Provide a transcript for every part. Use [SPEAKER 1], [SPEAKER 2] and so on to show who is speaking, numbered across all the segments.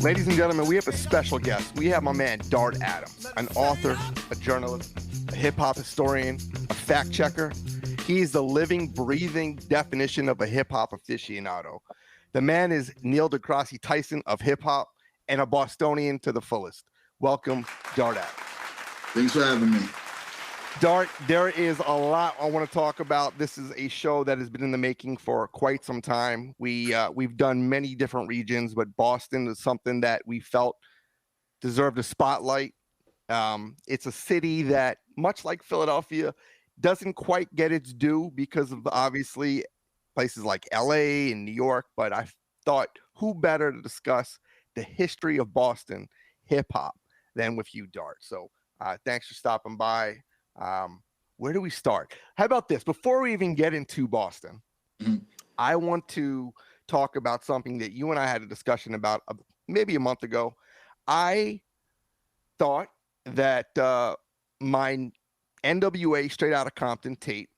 [SPEAKER 1] Ladies and gentlemen, we have a special guest. We have my man, Dart Adams, an author, a journalist, a hip-hop historian, a fact-checker. He's the living, breathing definition of a hip-hop aficionado. The man is Neil deGrasse Tyson of hip-hop and a Bostonian to the fullest. Welcome, Dart Adams.
[SPEAKER 2] Thanks for having me.
[SPEAKER 1] Dart, there is a lot I want to talk about. This is a show that has been in the making for quite some time. We've done many different regions, but Boston is something that we felt deserved a spotlight. It's a city that, much like Philadelphia, doesn't quite get its due because of obviously places like LA and New York. But I thought, who better to discuss the history of Boston hip hop than with you, Dart? So thanks for stopping by. Where do we start? How about this? Before we even get into Boston, I want to talk about something that you and I had a discussion about maybe a month ago. I thought that my NWA Straight Outta Compton tape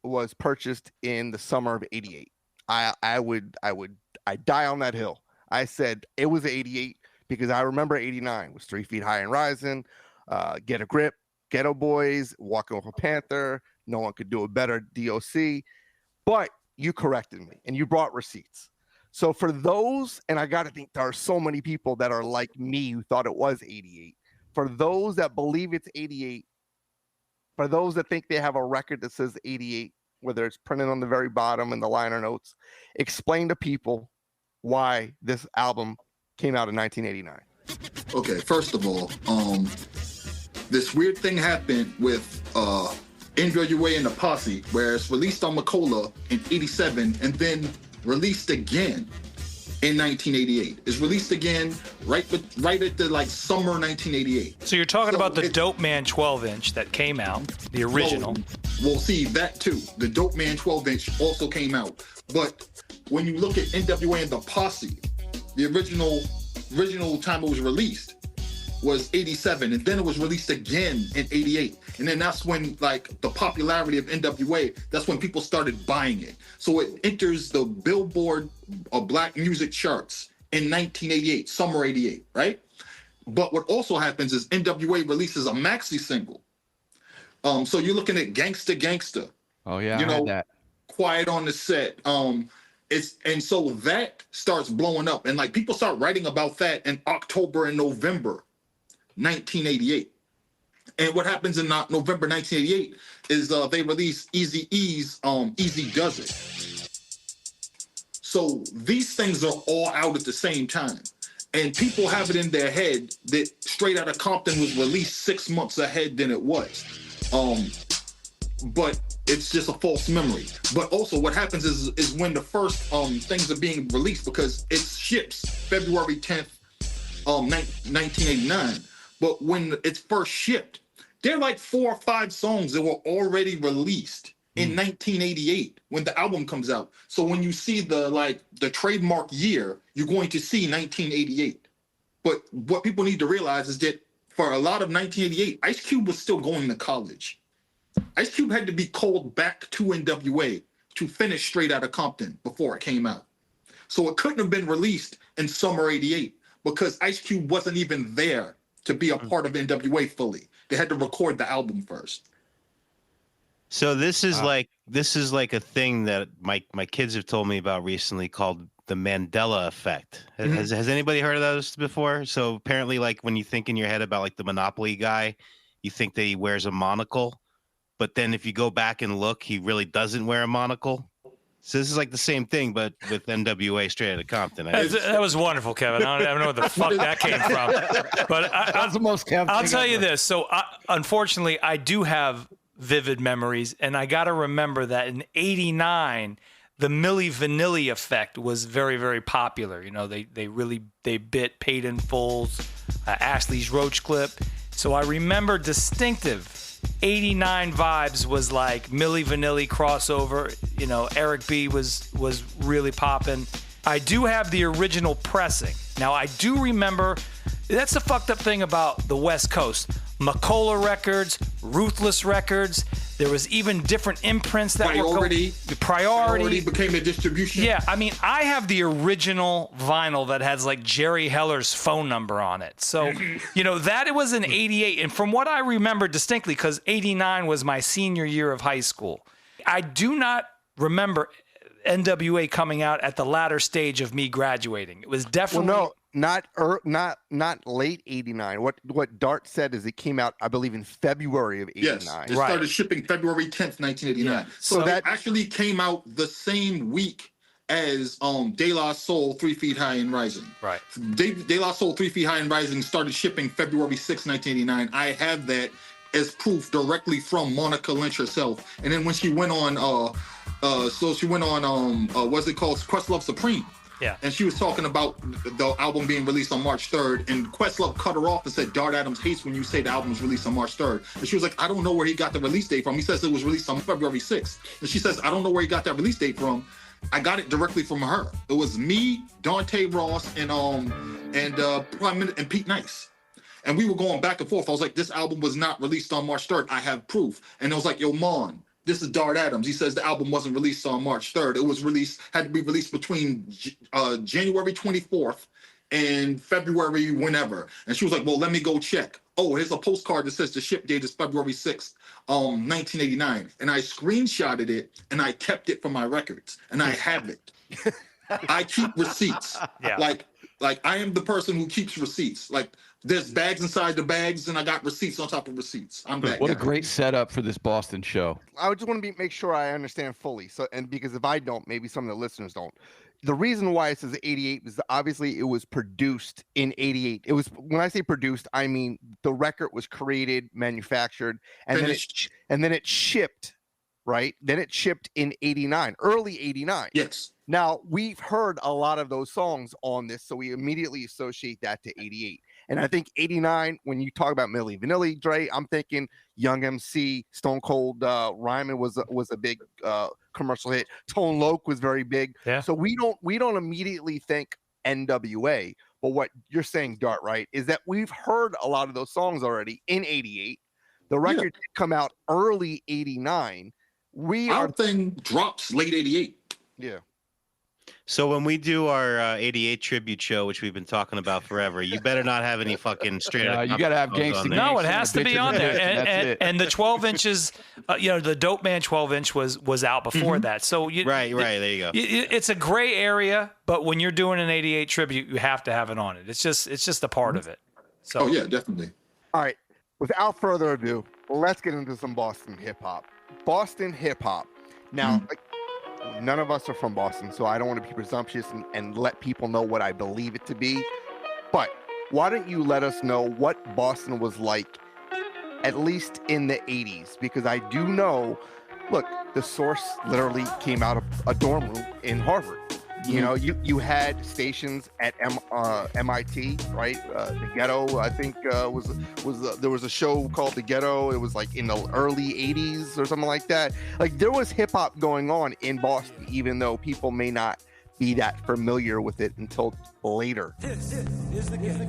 [SPEAKER 1] was purchased in the summer of '88. I die on that hill. I said it was '88 because I remember '89 was 3 Feet High and Rising, Get a Grip, Ghetto Boys, Walking with a Panther, No One Could Do It Better, DOC. But you corrected me and you brought receipts. So for those, and I got to think there are so many people that are like me who thought it was '88. For those that believe it's '88, for those that think they have a record that says '88, whether it's printed on the very bottom in the liner notes, explain to people why this album came out in 1989.
[SPEAKER 2] Okay, first of all, this weird thing happened with NWA and the Posse, where it's released on Macola in '87 and then released again in 1988. It's released again right at the summer 1988.
[SPEAKER 3] So you're talking about the Dope Man 12-inch that came out, the original.
[SPEAKER 2] Well, see, that too. The Dope Man 12-inch also came out. But when you look at NWA and the Posse, the original time it was released was '87, and then it was released again in '88. And then that's when, the popularity of NWA, that's when people started buying it. So it enters the Billboard Black Music charts in 1988, summer '88, right? But what also happens is NWA releases a maxi single. So you're looking at Gangsta Gangsta.
[SPEAKER 4] Oh yeah, I heard that.
[SPEAKER 2] Quiet on the Set. And so that starts blowing up, and people start writing about that in October and November 1988. And what happens in November 1988 is they release Eazy-E's Easy Does It. So these things are all out at the same time. And people have it in their head that Straight Outta Compton was released 6 months ahead than it was. But it's just a false memory. But also what happens is when the first things are being released, because it ships February 10th, 1989. But when it's first shipped, there are 4 or 5 songs that were already released in 1988 when the album comes out. So when you see the trademark year, you're going to see 1988. But what people need to realize is that for a lot of 1988, Ice Cube was still going to college. Ice Cube had to be called back to NWA to finish Straight Outta Compton before it came out. So it couldn't have been released in summer '88 because Ice Cube wasn't even there to be a part of NWA fully. They had to record the album first.
[SPEAKER 5] So this is like a thing that my kids have told me about recently called the Mandela effect. Has anybody heard of those before? So apparently, when you think in your head about the Monopoly guy, you think that he wears a monocle, but then if you go back and look, he really doesn't wear a monocle. So this is the same thing, but with NWA Straight Outta Compton.
[SPEAKER 3] That was wonderful, Kevin. I don't know where the fuck that came from. But
[SPEAKER 4] That's the most Kevin
[SPEAKER 3] I'll
[SPEAKER 4] thing
[SPEAKER 3] tell you
[SPEAKER 4] ever.
[SPEAKER 3] this. So unfortunately, I do have vivid memories, and I got to remember that in '89, the Milli Vanilli effect was very, very popular. They bit Paid in Full's, Ashley's Roach Clip. So I remember distinctive '89 vibes was Milli Vanilli crossover. Eric B was really popping. I do have the original pressing. Now I do remember. That's the fucked up thing about the West Coast. Macola Records, Ruthless Records, There was even different imprints that
[SPEAKER 2] Priority.
[SPEAKER 3] were Priority
[SPEAKER 2] became a distribution.
[SPEAKER 3] Yeah, I mean, I have the original vinyl that has like Jerry Heller's phone number on it. So, that it was in 88. And from what I remember distinctly, because 89 was my senior year of high school, I do not remember NWA coming out at the latter stage of me graduating. It was definitely...
[SPEAKER 1] Well, no, not late 89. What Dart said is it came out, I believe, in February of 89.
[SPEAKER 2] Yes, it started shipping February 10th, 1989.
[SPEAKER 1] Yeah.
[SPEAKER 2] So that actually came out the same week as De La Soul 3 Feet High and Rising.
[SPEAKER 3] Right.
[SPEAKER 2] De La Soul 3 Feet High and Rising started shipping February 6, 1989. I have that as proof directly from Monica Lynch herself. And then when she went on, what's it called? Questlove Supreme.
[SPEAKER 3] Yeah.
[SPEAKER 2] And she was talking about the album being released on March 3rd, and Questlove cut her off and said, Dart Adams hates when you say the album was released on March 3rd. And she was like, I don't know where he got the release date from. He says it was released on February 6th. And she says, I don't know where he got that release date from. I got it directly from her. It was me, Dante Ross, and Pete Nice. And we were going back and forth. I was like, this album was not released on March 3rd. I have proof. And I was like, yo, Mon, this is Dart Adams. He says the album wasn't released on March 3rd. It was had to be released between January 24th and February whenever. And she was like, well, let me go check. Oh, here's a postcard that says the ship date is February 6th, 1989. And I screenshotted it and I kept it for my records. And I have it. I keep receipts.
[SPEAKER 3] Yeah.
[SPEAKER 2] Like I am the person who keeps receipts. Like there's bags inside the bags, and I got receipts on top of receipts. I'm that
[SPEAKER 4] What
[SPEAKER 2] guy.
[SPEAKER 4] a great setup for this Boston show.
[SPEAKER 1] I just want to make sure I understand fully. So, and because if I don't, maybe some of the listeners don't. The reason why it says 88 is that obviously it was produced in 88. It was, when I say produced, I mean the record was created, manufactured, and then it shipped, right? Then it shipped in 89, early 89.
[SPEAKER 2] Yes.
[SPEAKER 1] Now, we've heard a lot of those songs on this, so we immediately associate that to 88. And I think 89, when you talk about Milli Vanilli, Dre, I'm thinking Young MC, Stone Cold Ryman was a big commercial hit. Tone Loc was very big.
[SPEAKER 3] Yeah.
[SPEAKER 1] So we don't immediately think NWA. But what you're saying, Dart, right, is that we've heard a lot of those songs already in 88. The record did come out early 89.
[SPEAKER 2] Our thing drops late 88.
[SPEAKER 1] Yeah.
[SPEAKER 5] So when we do our 88 tribute show, which we've been talking about forever, you better not have any fucking straight up.
[SPEAKER 4] You got to have Gangsta.
[SPEAKER 3] No, it has to be on there. And the 12 inches, the Dope Man 12-inch was out before that. So
[SPEAKER 5] right, there you go.
[SPEAKER 3] It's a gray area, but when you're doing an 88 tribute, you have to have it on it. It's just a part of it. So.
[SPEAKER 2] Oh yeah, definitely.
[SPEAKER 1] All right. Without further ado, let's get into some Boston hip hop. Boston hip hop. Now, none of us are from Boston, so I don't want to be presumptuous and let people know what I believe it to be. But why don't you let us know what Boston was like, at least in the 80s? Because I do know, look, the source literally came out of a dorm room in Harvard. You know, you had stations at MIT, right? The Ghetto, I think, there was a show called The Ghetto. It was like in the early 80s or something like that. Like there was hip hop going on in Boston, even though people may not be that familiar with it until later.
[SPEAKER 6] This is the Ghetto.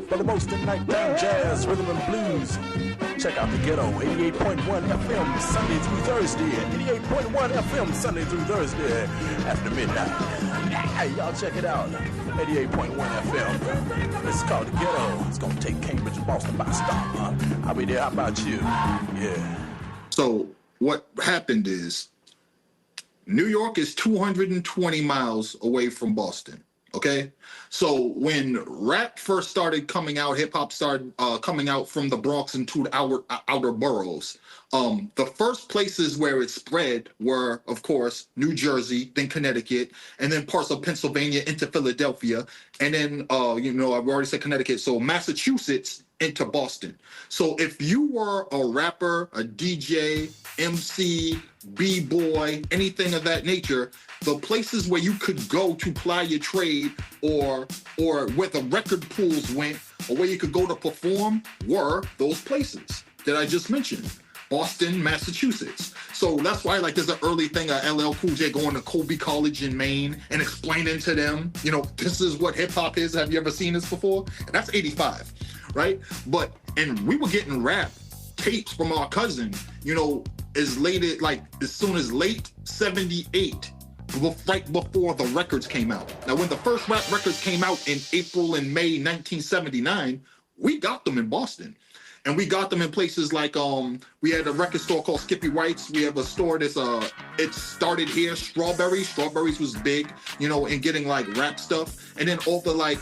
[SPEAKER 6] For the most in nighttime jazz, rhythm and blues, check out the Ghetto. 88.1 FM Sunday through Thursday. 88.1 FM Sunday through Thursday after midnight. Hey, y'all check it out. 88.1 FM. It's called the Ghetto. It's gonna take Cambridge and Boston by storm. I'll be there. How about you? Yeah.
[SPEAKER 2] So what happened is New York is 220 miles away from Boston. Okay, so when rap first started coming out, hip hop started coming out from the Bronx into the outer boroughs. The first places where it spread were, of course, New Jersey, then Connecticut, and then parts of Pennsylvania into Philadelphia, and then I've already said Connecticut, so Massachusetts into Boston. So if you were a rapper, a DJ, MC, B-boy, anything of that nature, the places where you could go to ply your trade or where the record pools went or where you could go to perform were those places that I just mentioned. Boston, Massachusetts. So that's why, like, there's an early thing of LL Cool J going to Colby College in Maine and explaining to them, you know, this is what hip hop is. Have you ever seen this before? And that's 85, right? And we were getting rap tapes from our cousin, you know, as soon as late 78, right before the records came out. Now, when the first rap records came out in April and May 1979, we got them in Boston. And we got them in places like, we had a record store called Skippy White's. We have a store that's, it started here, Strawberries. Strawberries was big, you know, in getting like rap stuff. And then all the like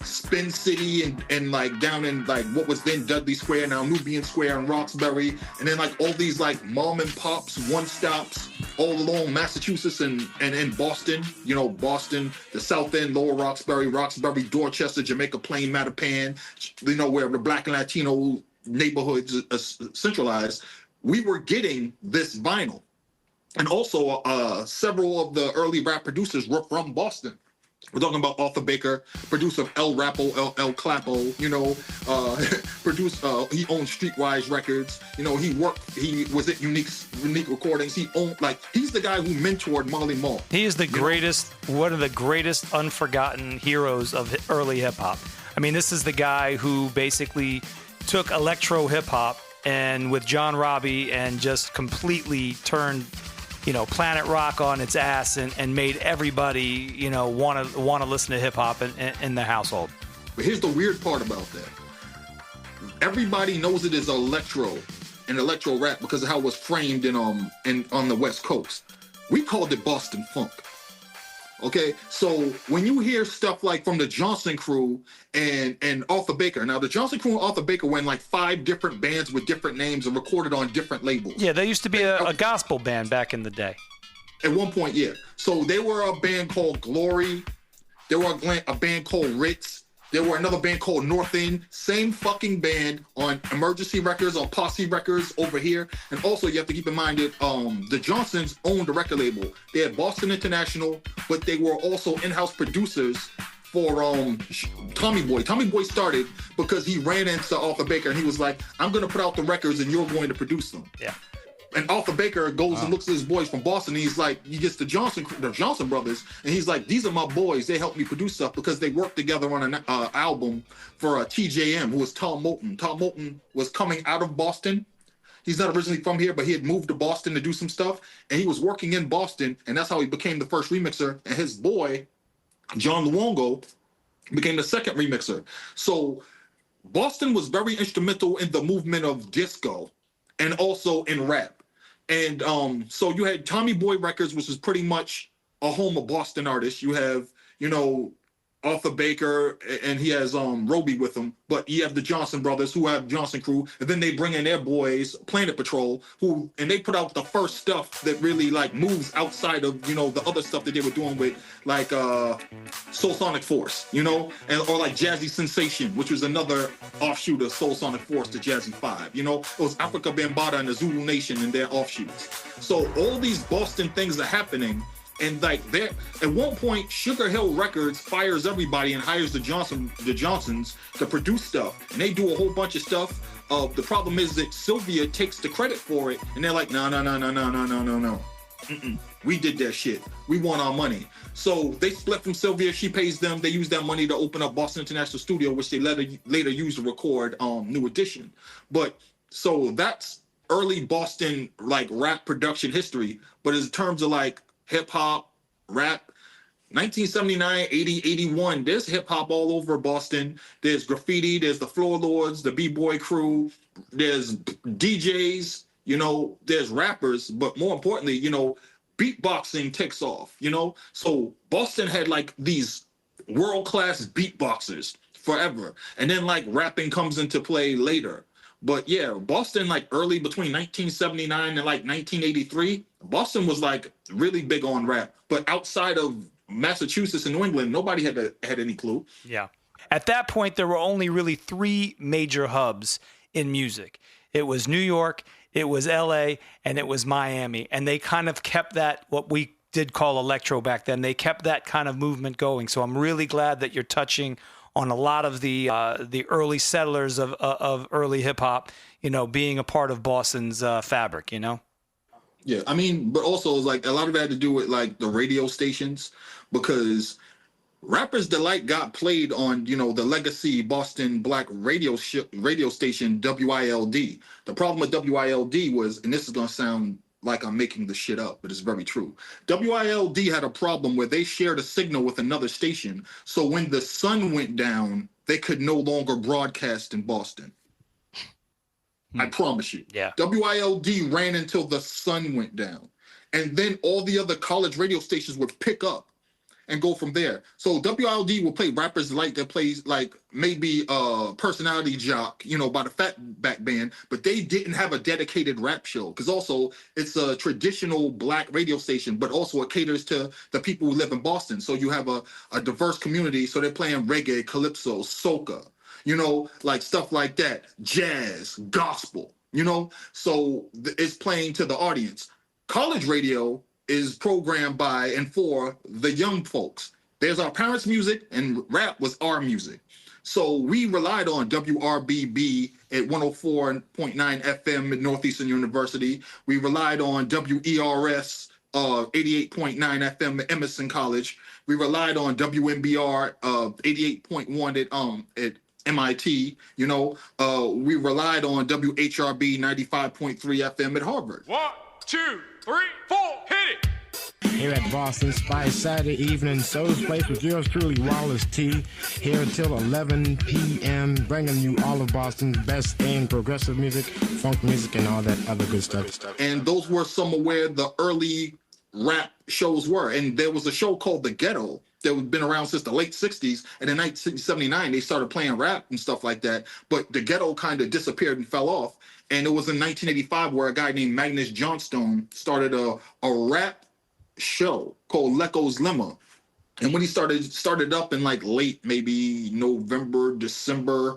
[SPEAKER 2] Spin City and like down in like what was then Dudley Square, now Nubian Square and Roxbury. And then like all these like mom and pops, one stops all along Massachusetts and Boston, you know, Boston, the South End, Lower Roxbury, Dorchester, Jamaica Plain, Mattapan, you know, where the Black and Latino neighborhoods are centralized. We were getting this vinyl. And also several of the early rap producers were from Boston. We're talking about Arthur Baker, producer of El Rapo, El Clapo, you know, he owned Streetwise Records, you know, he was at Unique Recordings, he's the guy who mentored Marley Marl.
[SPEAKER 3] He is the greatest, one of the greatest unforgotten heroes of early hip hop. I mean, this is the guy who basically took electro hip hop and with John Robbie and just completely turned, you know, Planet Rock on its ass and made everybody, you know, want to listen to hip hop in the household.
[SPEAKER 2] But here's the weird part about that. Everybody knows it is electro and electro rap because of how it was framed on the West Coast. We called it Boston funk. Okay, so when you hear stuff like from the Johnson Crew and Arthur Baker, now the Johnson Crew and Arthur Baker were in like 5 different bands with different names and recorded on different labels.
[SPEAKER 3] Yeah, they used to be a gospel band back in the day.
[SPEAKER 2] At one point, yeah. So they were a band called Glory. There were a band called Ritz. There were another band called North End. Same fucking band on Emergency Records, on Posse Records over here. And also, you have to keep in mind that the Johnsons owned the record label. They had Boston International, but they were also in-house producers for Tommy Boy. Tommy Boy started because he ran into Arthur Baker and he was like, I'm going to put out the records and you're going to produce them.
[SPEAKER 3] Yeah.
[SPEAKER 2] And Arthur Baker goes and looks at his boys from Boston. And he's like, he gets the Johnson brothers, and he's like, these are my boys. They help me produce stuff because they worked together on an album for TJM, who was Tom Moulton. Tom Moulton was coming out of Boston. He's not originally from here, but he had moved to Boston to do some stuff, and he was working in Boston, and that's how he became the first remixer. And his boy, John Luongo, became the second remixer. So Boston was very instrumental in the movement of disco and also in rap. And so you had Tommy Boy Records, which is pretty much a home of Boston artists. You have, you know, Arthur Baker, and he has Roby with him. But you have the Johnson brothers, who have Johnson Crew, and then they bring in their boys, Planet Patrol, and they put out the first stuff that really like moves outside of, you know, the other stuff that they were doing with like Soul Sonic Force, you know, or like Jazzy Sensation, which was another offshoot of Soul Sonic Force to Jazzy 5, you know. It was Africa Bambaataa and the Zulu Nation and their offshoots. So all these Boston things are happening. And like at one point, Sugar Hill Records fires everybody and hires the Johnsons to produce stuff, and they do a whole bunch of stuff. The problem is that Sylvia takes the credit for it, and they're like, no. We did that shit. We want our money. So they split from Sylvia. She pays them. They use that money to open up Boston International Studio, which they later used to record New Edition. But so that's early Boston like rap production history. But in terms of like hip hop, rap, 1979, 80, 81, there's hip hop all over Boston. There's graffiti, there's the Floor Lords, the B-Boy crew, there's DJs, you know, there's rappers, but more importantly, you know, beatboxing takes off, you know? So Boston had like these world-class beatboxers forever. And then like rapping comes into play later. But yeah, Boston, like early between 1979 and like 1983, Boston was like really big on rap. But outside of Massachusetts and New England, nobody had any clue.
[SPEAKER 3] Yeah. At that point, there were only really 3 major hubs in music. It was New York, it was LA, and it was Miami. And they kind of kept that, what we did call electro back then, they kept that kind of movement going. So I'm really glad that you're touching on a lot of the early settlers of early hip hop, you know, being a part of Boston's fabric, you know?
[SPEAKER 2] Yeah, I mean, but also like a lot of it had to do with like the radio stations, because Rapper's Delight got played on, you know, the legacy Boston black radio station WILD. The problem with WILD was, and this is gonna sound like I'm making the shit up, but it's very true. WILD had a problem where they shared a signal with another station, so when the sun went down, they could no longer broadcast in Boston. I promise you.
[SPEAKER 3] Yeah.
[SPEAKER 2] WILD ran until the sun went down. And then all the other college radio stations would pick up and go from there. So WILD will play Rappers Delight that plays like maybe Personality Jock, you know, by the Fatback Band, but they didn't have a dedicated rap show, because also it's a traditional black radio station, but also it caters to the people who live in Boston. So you have a diverse community. So they're playing reggae, calypso, soca, you know, like stuff like that, jazz, gospel, you know, so it's playing to the audience. College radio is programmed by and for the young folks. There's our parents' music, and rap was our music. So we relied on WRBB at 104.9 FM at Northeastern University. We relied on WERS 88.9 FM at Emerson College. We relied on WMBR 88.1 at MIT, you know, we relied on WHRB 95.3 FM at Harvard.
[SPEAKER 7] 1, 2, 3, 4, hit it!
[SPEAKER 8] Here at Boston Spice Saturday evening Soul's Place with yours truly, Wallace T. Here until 11 p.m. bringing you all of Boston's best in progressive music, funk music, and all that other good stuff.
[SPEAKER 2] And those were some of where the early rap shows were. And there was a show called The Ghetto that had been around since the late 60s. And in 1979, they started playing rap and stuff like that. But The Ghetto kind of disappeared and fell off. And it was in 1985 where a guy named Magnus Johnstone started a rap show called Lecco's Lemma. And when he started up in like late, maybe November, December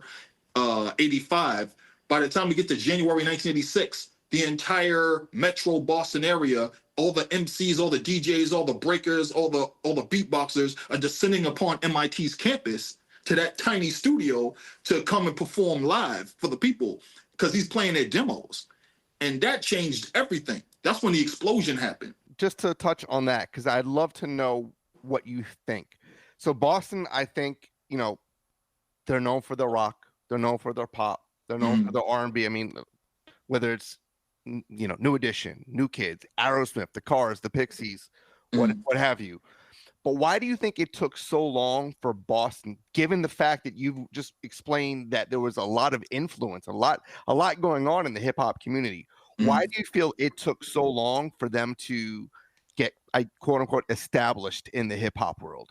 [SPEAKER 2] 85, by the time we get to January 1986, the entire metro Boston area, all the MCs, all the DJs, all the breakers, all the beatboxers are descending upon MIT's campus to that tiny studio to come and perform live for the people, because he's playing their demos. And that changed everything. That's when the explosion happened.
[SPEAKER 1] Just to touch on that, because I'd love to know what you think. So Boston, I think, you know, they're known for their rock, they're known for their pop, they're known for their R&B. I mean, whether it's, you know, New Edition, New Kids, Aerosmith, the Cars, the Pixies, what have you. But why do you think it took so long for Boston, given the fact that you just explained that there was a lot of influence, a lot going on in the hip hop community? Why do you feel it took so long for them to get, quote unquote, established in the hip hop world?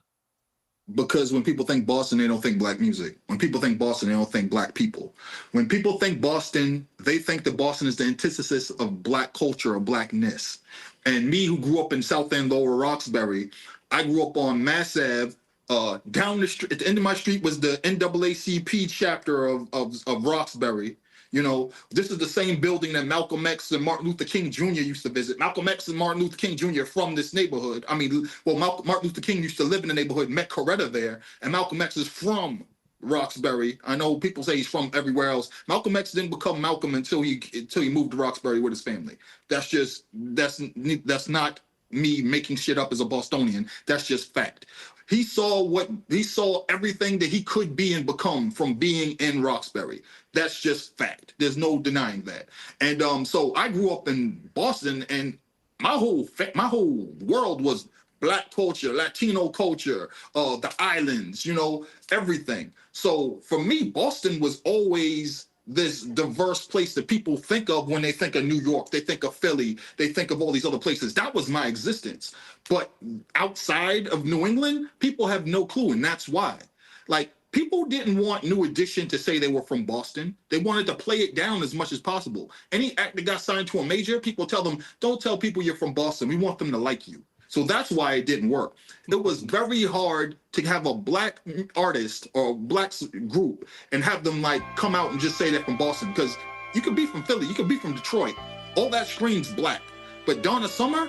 [SPEAKER 2] Because when people think Boston, they don't think black music. When people think Boston, they don't think black people. When people think Boston, they think that Boston is the antithesis of black culture or blackness. And me, who grew up in South End, Lower Roxbury, I grew up on Mass Ave. Down the street, at the end of my street was the NAACP chapter of Roxbury. You know, this is the same building that Malcolm X and Martin Luther King Jr. used to visit. Malcolm X and Martin Luther King Jr. from this neighborhood. I mean, well, Martin Luther King used to live in the neighborhood, met Coretta there, and Malcolm X is from Roxbury. I know people say he's from everywhere else. Malcolm X didn't become Malcolm until he moved to Roxbury with his family. That's not me making shit up as a Bostonian. That's just fact. He saw everything that he could be and become from being in Roxbury. That's just fact. There's no denying that. And so I grew up in Boston, and my whole world was black culture, Latino culture, the islands, you know, everything. So for me, Boston was always this diverse place that people think of when they think of New York, they think of Philly, they think of all these other places. That was my existence. But outside of New England, people have no clue, and that's why. Like, people didn't want New Edition to say they were from Boston. They wanted to play it down as much as possible. Any act that got signed to a major, people tell them, don't tell people you're from Boston. We want them to like you. So that's why it didn't work. It was very hard to have a black artist or a black group and have them like come out and just say they're from Boston, because you could be from Philly, you could be from Detroit. All that screams black. But Donna Summer,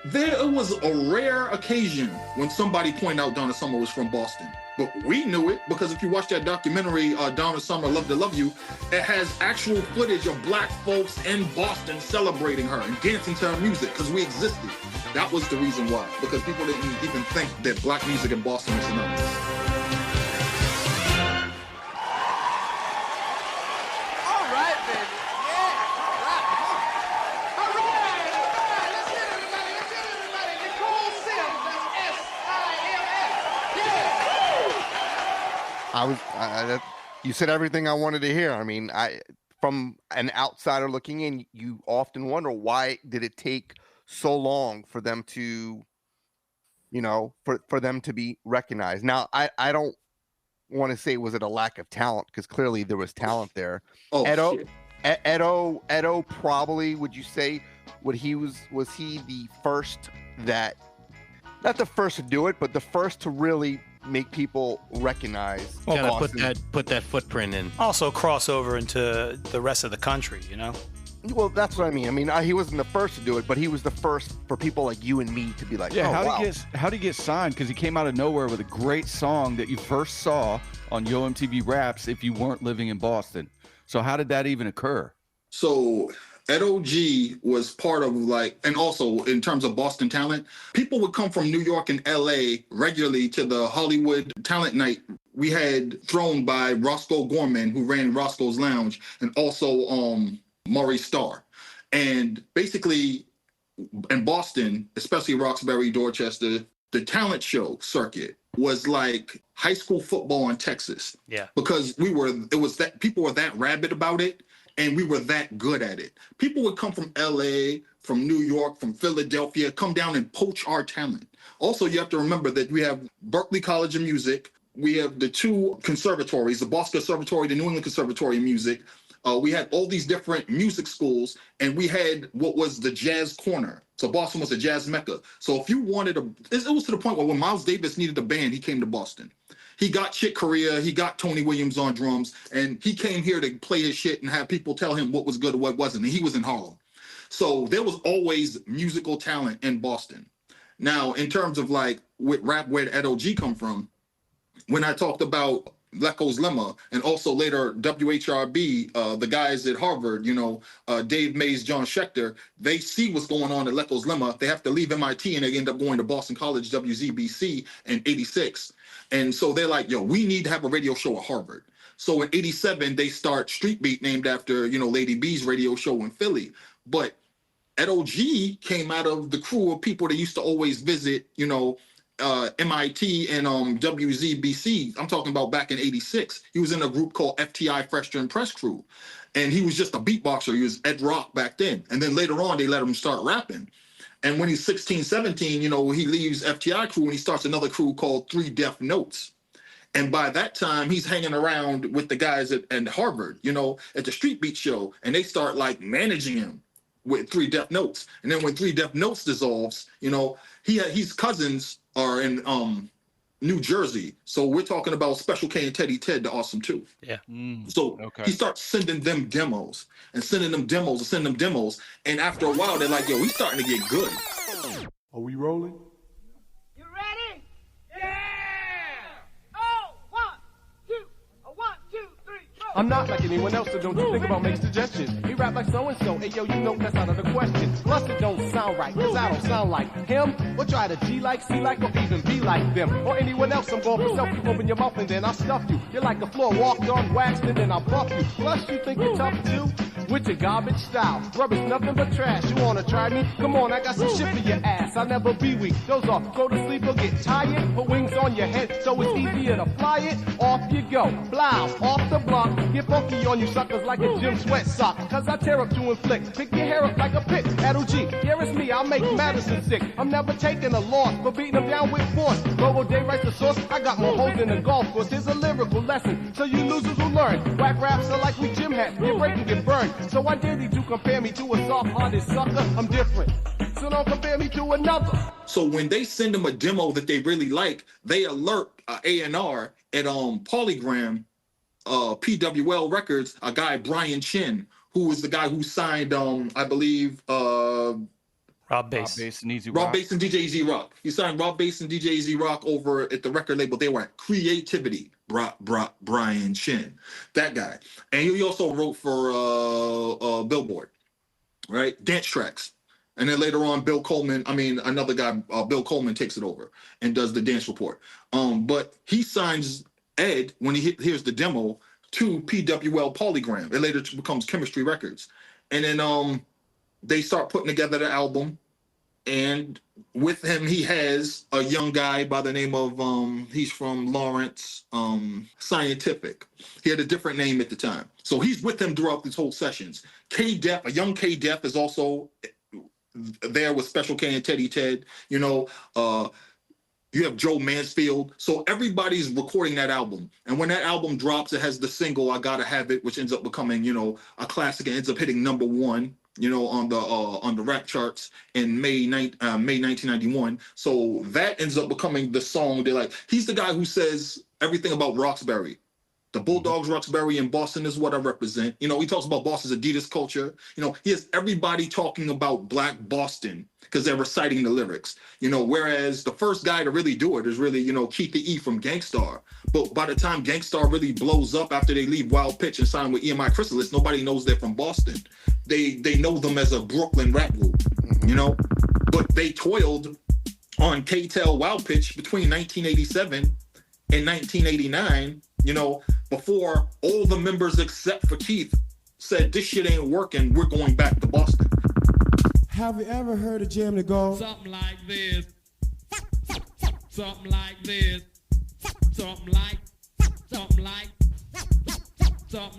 [SPEAKER 2] There was a rare occasion when somebody pointed out Donna Summer was from Boston. But we knew it because if you watch that documentary, Donna Summer, Love to Love You, it has actual footage of black folks in Boston celebrating her and dancing to her music because we existed. That was the reason why, because people didn't even think that black music in Boston was synonymous.
[SPEAKER 1] You said everything I wanted to hear. I mean, from an outsider looking in, you often wonder why did it take so long for them to, for them to be recognized. Now, I don't want to say was it a lack of talent, because clearly there was talent there.
[SPEAKER 2] Oh,
[SPEAKER 1] Edo,
[SPEAKER 2] shit.
[SPEAKER 1] Edo probably, would you say, was he the first that, not the first to do it, but the first to really make people recognize
[SPEAKER 5] Kind of
[SPEAKER 1] Boston?
[SPEAKER 5] put that footprint in.
[SPEAKER 3] Also cross over into the rest of the country,
[SPEAKER 1] Well, that's what I mean. I mean, he wasn't the first to do it, but he was the first for people like you and me to be like,
[SPEAKER 4] Yeah,
[SPEAKER 1] oh, wow.
[SPEAKER 4] how did he get signed? Because he came out of nowhere with a great song that you first saw on Yo MTV Raps if you weren't living in Boston. So how did that even occur?
[SPEAKER 2] So Edo G was part of and also in terms of Boston talent, people would come from New York and LA regularly to the Hollywood talent night we had thrown by Roscoe Gorman, who ran Roscoe's Lounge, and also Maury Starr. And basically in Boston, especially Roxbury, Dorchester, the talent show circuit was like high school football in Texas.
[SPEAKER 3] Yeah.
[SPEAKER 2] Because people were that rabid about it. And we were that good at it. People would come from LA, from New York, from Philadelphia, come down and poach our talent. Also, you have to remember that we have Berklee College of Music. We have the two conservatories, the Boston Conservatory, the New England Conservatory of Music. We had all these different music schools, and we had what was the Jazz Corner. So Boston was a jazz mecca. So if you wanted it was to the point where when Miles Davis needed a band, he came to Boston. He got Chick Corea, he got Tony Williams on drums, and he came here to play his shit and have people tell him what was good or what wasn't, and he was in Harlem. So there was always musical talent in Boston. Now, in terms of with rap, where did Edo G come from? When I talked about Leco's Lemma, and also later WHRB, the guys at Harvard, Dave Mays, John Schechter, they see what's going on at Leco's Lemma. They have to leave MIT and they end up going to Boston College, WZBC in 86. And so they're like, yo, we need to have a radio show at Harvard. So in 87, they start Street Beat, named after, Lady B's radio show in Philly. But Edo G came out of the crew of people that used to always visit, MIT and WZBC. I'm talking about back in 86. He was in a group called FTI Fresh to Impress Crew. And he was just a beatboxer. He was Ed Rock back then. And then later on, they let him start rapping. And when he's 16, 17, he leaves FTI crew and he starts another crew called Three Deaf Notes. And by that time, he's hanging around with the guys at Harvard, at the Street Beat show. And they start managing him with Three Deaf Notes. And then when Three Deaf Notes dissolves, his cousins are in New Jersey. So we're talking about Special K and Teddy Ted, the Awesome Two.
[SPEAKER 3] Yeah.
[SPEAKER 2] So he starts sending them demos and sending them demos. And after a while, they're like, yo, we starting to get good.
[SPEAKER 6] Are we rolling?
[SPEAKER 9] You ready? Yeah! Oh, 1, 2, 1, 2, 3, 4.
[SPEAKER 10] I'm not like anyone else, so don't you think about make suggestions. He rap like so-and-so, hey yo, you know that's out of the question. Plus it don't sound right, cause I don't sound like him. Or try to G like, C like, or even be like them. Or anyone else, I'm going for self. You open your mouth and then I'll stuff you. You're like a floor walked on, waxed, and then I'll buff you. Plus you think you're tough too? With your garbage style. Rubbish nothing but trash. You wanna try me? Come on, I got some shit for your ass. I'll never be weak. Those are go to sleep or get tired. Put wings on your head so it's easier to fly it. Off you go. Blouse off the block. Get funky on you suckers like a gym sweat sock. Cause I tear up to inflict. Pick your hair up like a pick. Edo G, here is me. I'll make Madison sick. I'm never taking a loss for beating them down with force. Robo Day writes the source. I got more holes than a golf course. Here's a lyrical lesson. So you losers will learn. Whack raps are like we gym hats. Get break and get burned. So I dare thee to compare me to a soft-hearted sucker. I'm different. So don't compare me to another.
[SPEAKER 2] So when they send them a demo that they really like, they alert A&R at Polygram, PWL Records, a guy, Brian Chin, who was the guy who signed, I believe,
[SPEAKER 3] Rob Bass.
[SPEAKER 4] and Easy
[SPEAKER 2] Rob
[SPEAKER 4] Rock.
[SPEAKER 2] Bass and DJ Easy Rock. He signed Rob Bass and DJ Easy Rock over at the record label. They were at Creativity. Brian Shin, that guy. And he also wrote for Billboard, right? Dance tracks. And then later on, another guy, Bill Coleman takes it over and does the dance report. But he signs Ed when he hears the demo to PWL Polygram. It later becomes Chemistry Records. And then they start putting together the album. And with him, he has a young guy by the name of, he's from Lawrence Scientific. He had a different name at the time. So he's with him throughout these whole sessions. K-Def, a young K-Def is also there with Special K and Teddy Ted. You know, you have Joe Mansfield. So everybody's recording that album. And when that album drops, it has the single, I Gotta Have It, which ends up becoming, you know, a classic and ends up hitting #1. You know, on the rap charts in May 1991. So that ends up becoming the song. They're like, he's the guy who says everything about Roxbury. The Bulldogs, Roxbury, and Boston is what I represent. You know, he talks about Boston's Adidas culture. You know, he has everybody talking about Black Boston because they're reciting the lyrics. You know, whereas the first guy to really do it is really, you know, Keith the E from Gangstar. But by the time Gangstar really blows up after they leave Wild Pitch and sign with EMI Chrysalis, nobody knows they're from Boston. They know them as a Brooklyn rap group, you know? But they toiled on K-Tel Wild Pitch between 1987 and 1989, you know, before all the members except for Keith said, this shit ain't working, we're going back to Boston.
[SPEAKER 11] Have you ever heard a jam that goes
[SPEAKER 12] something like this? Something like this. Something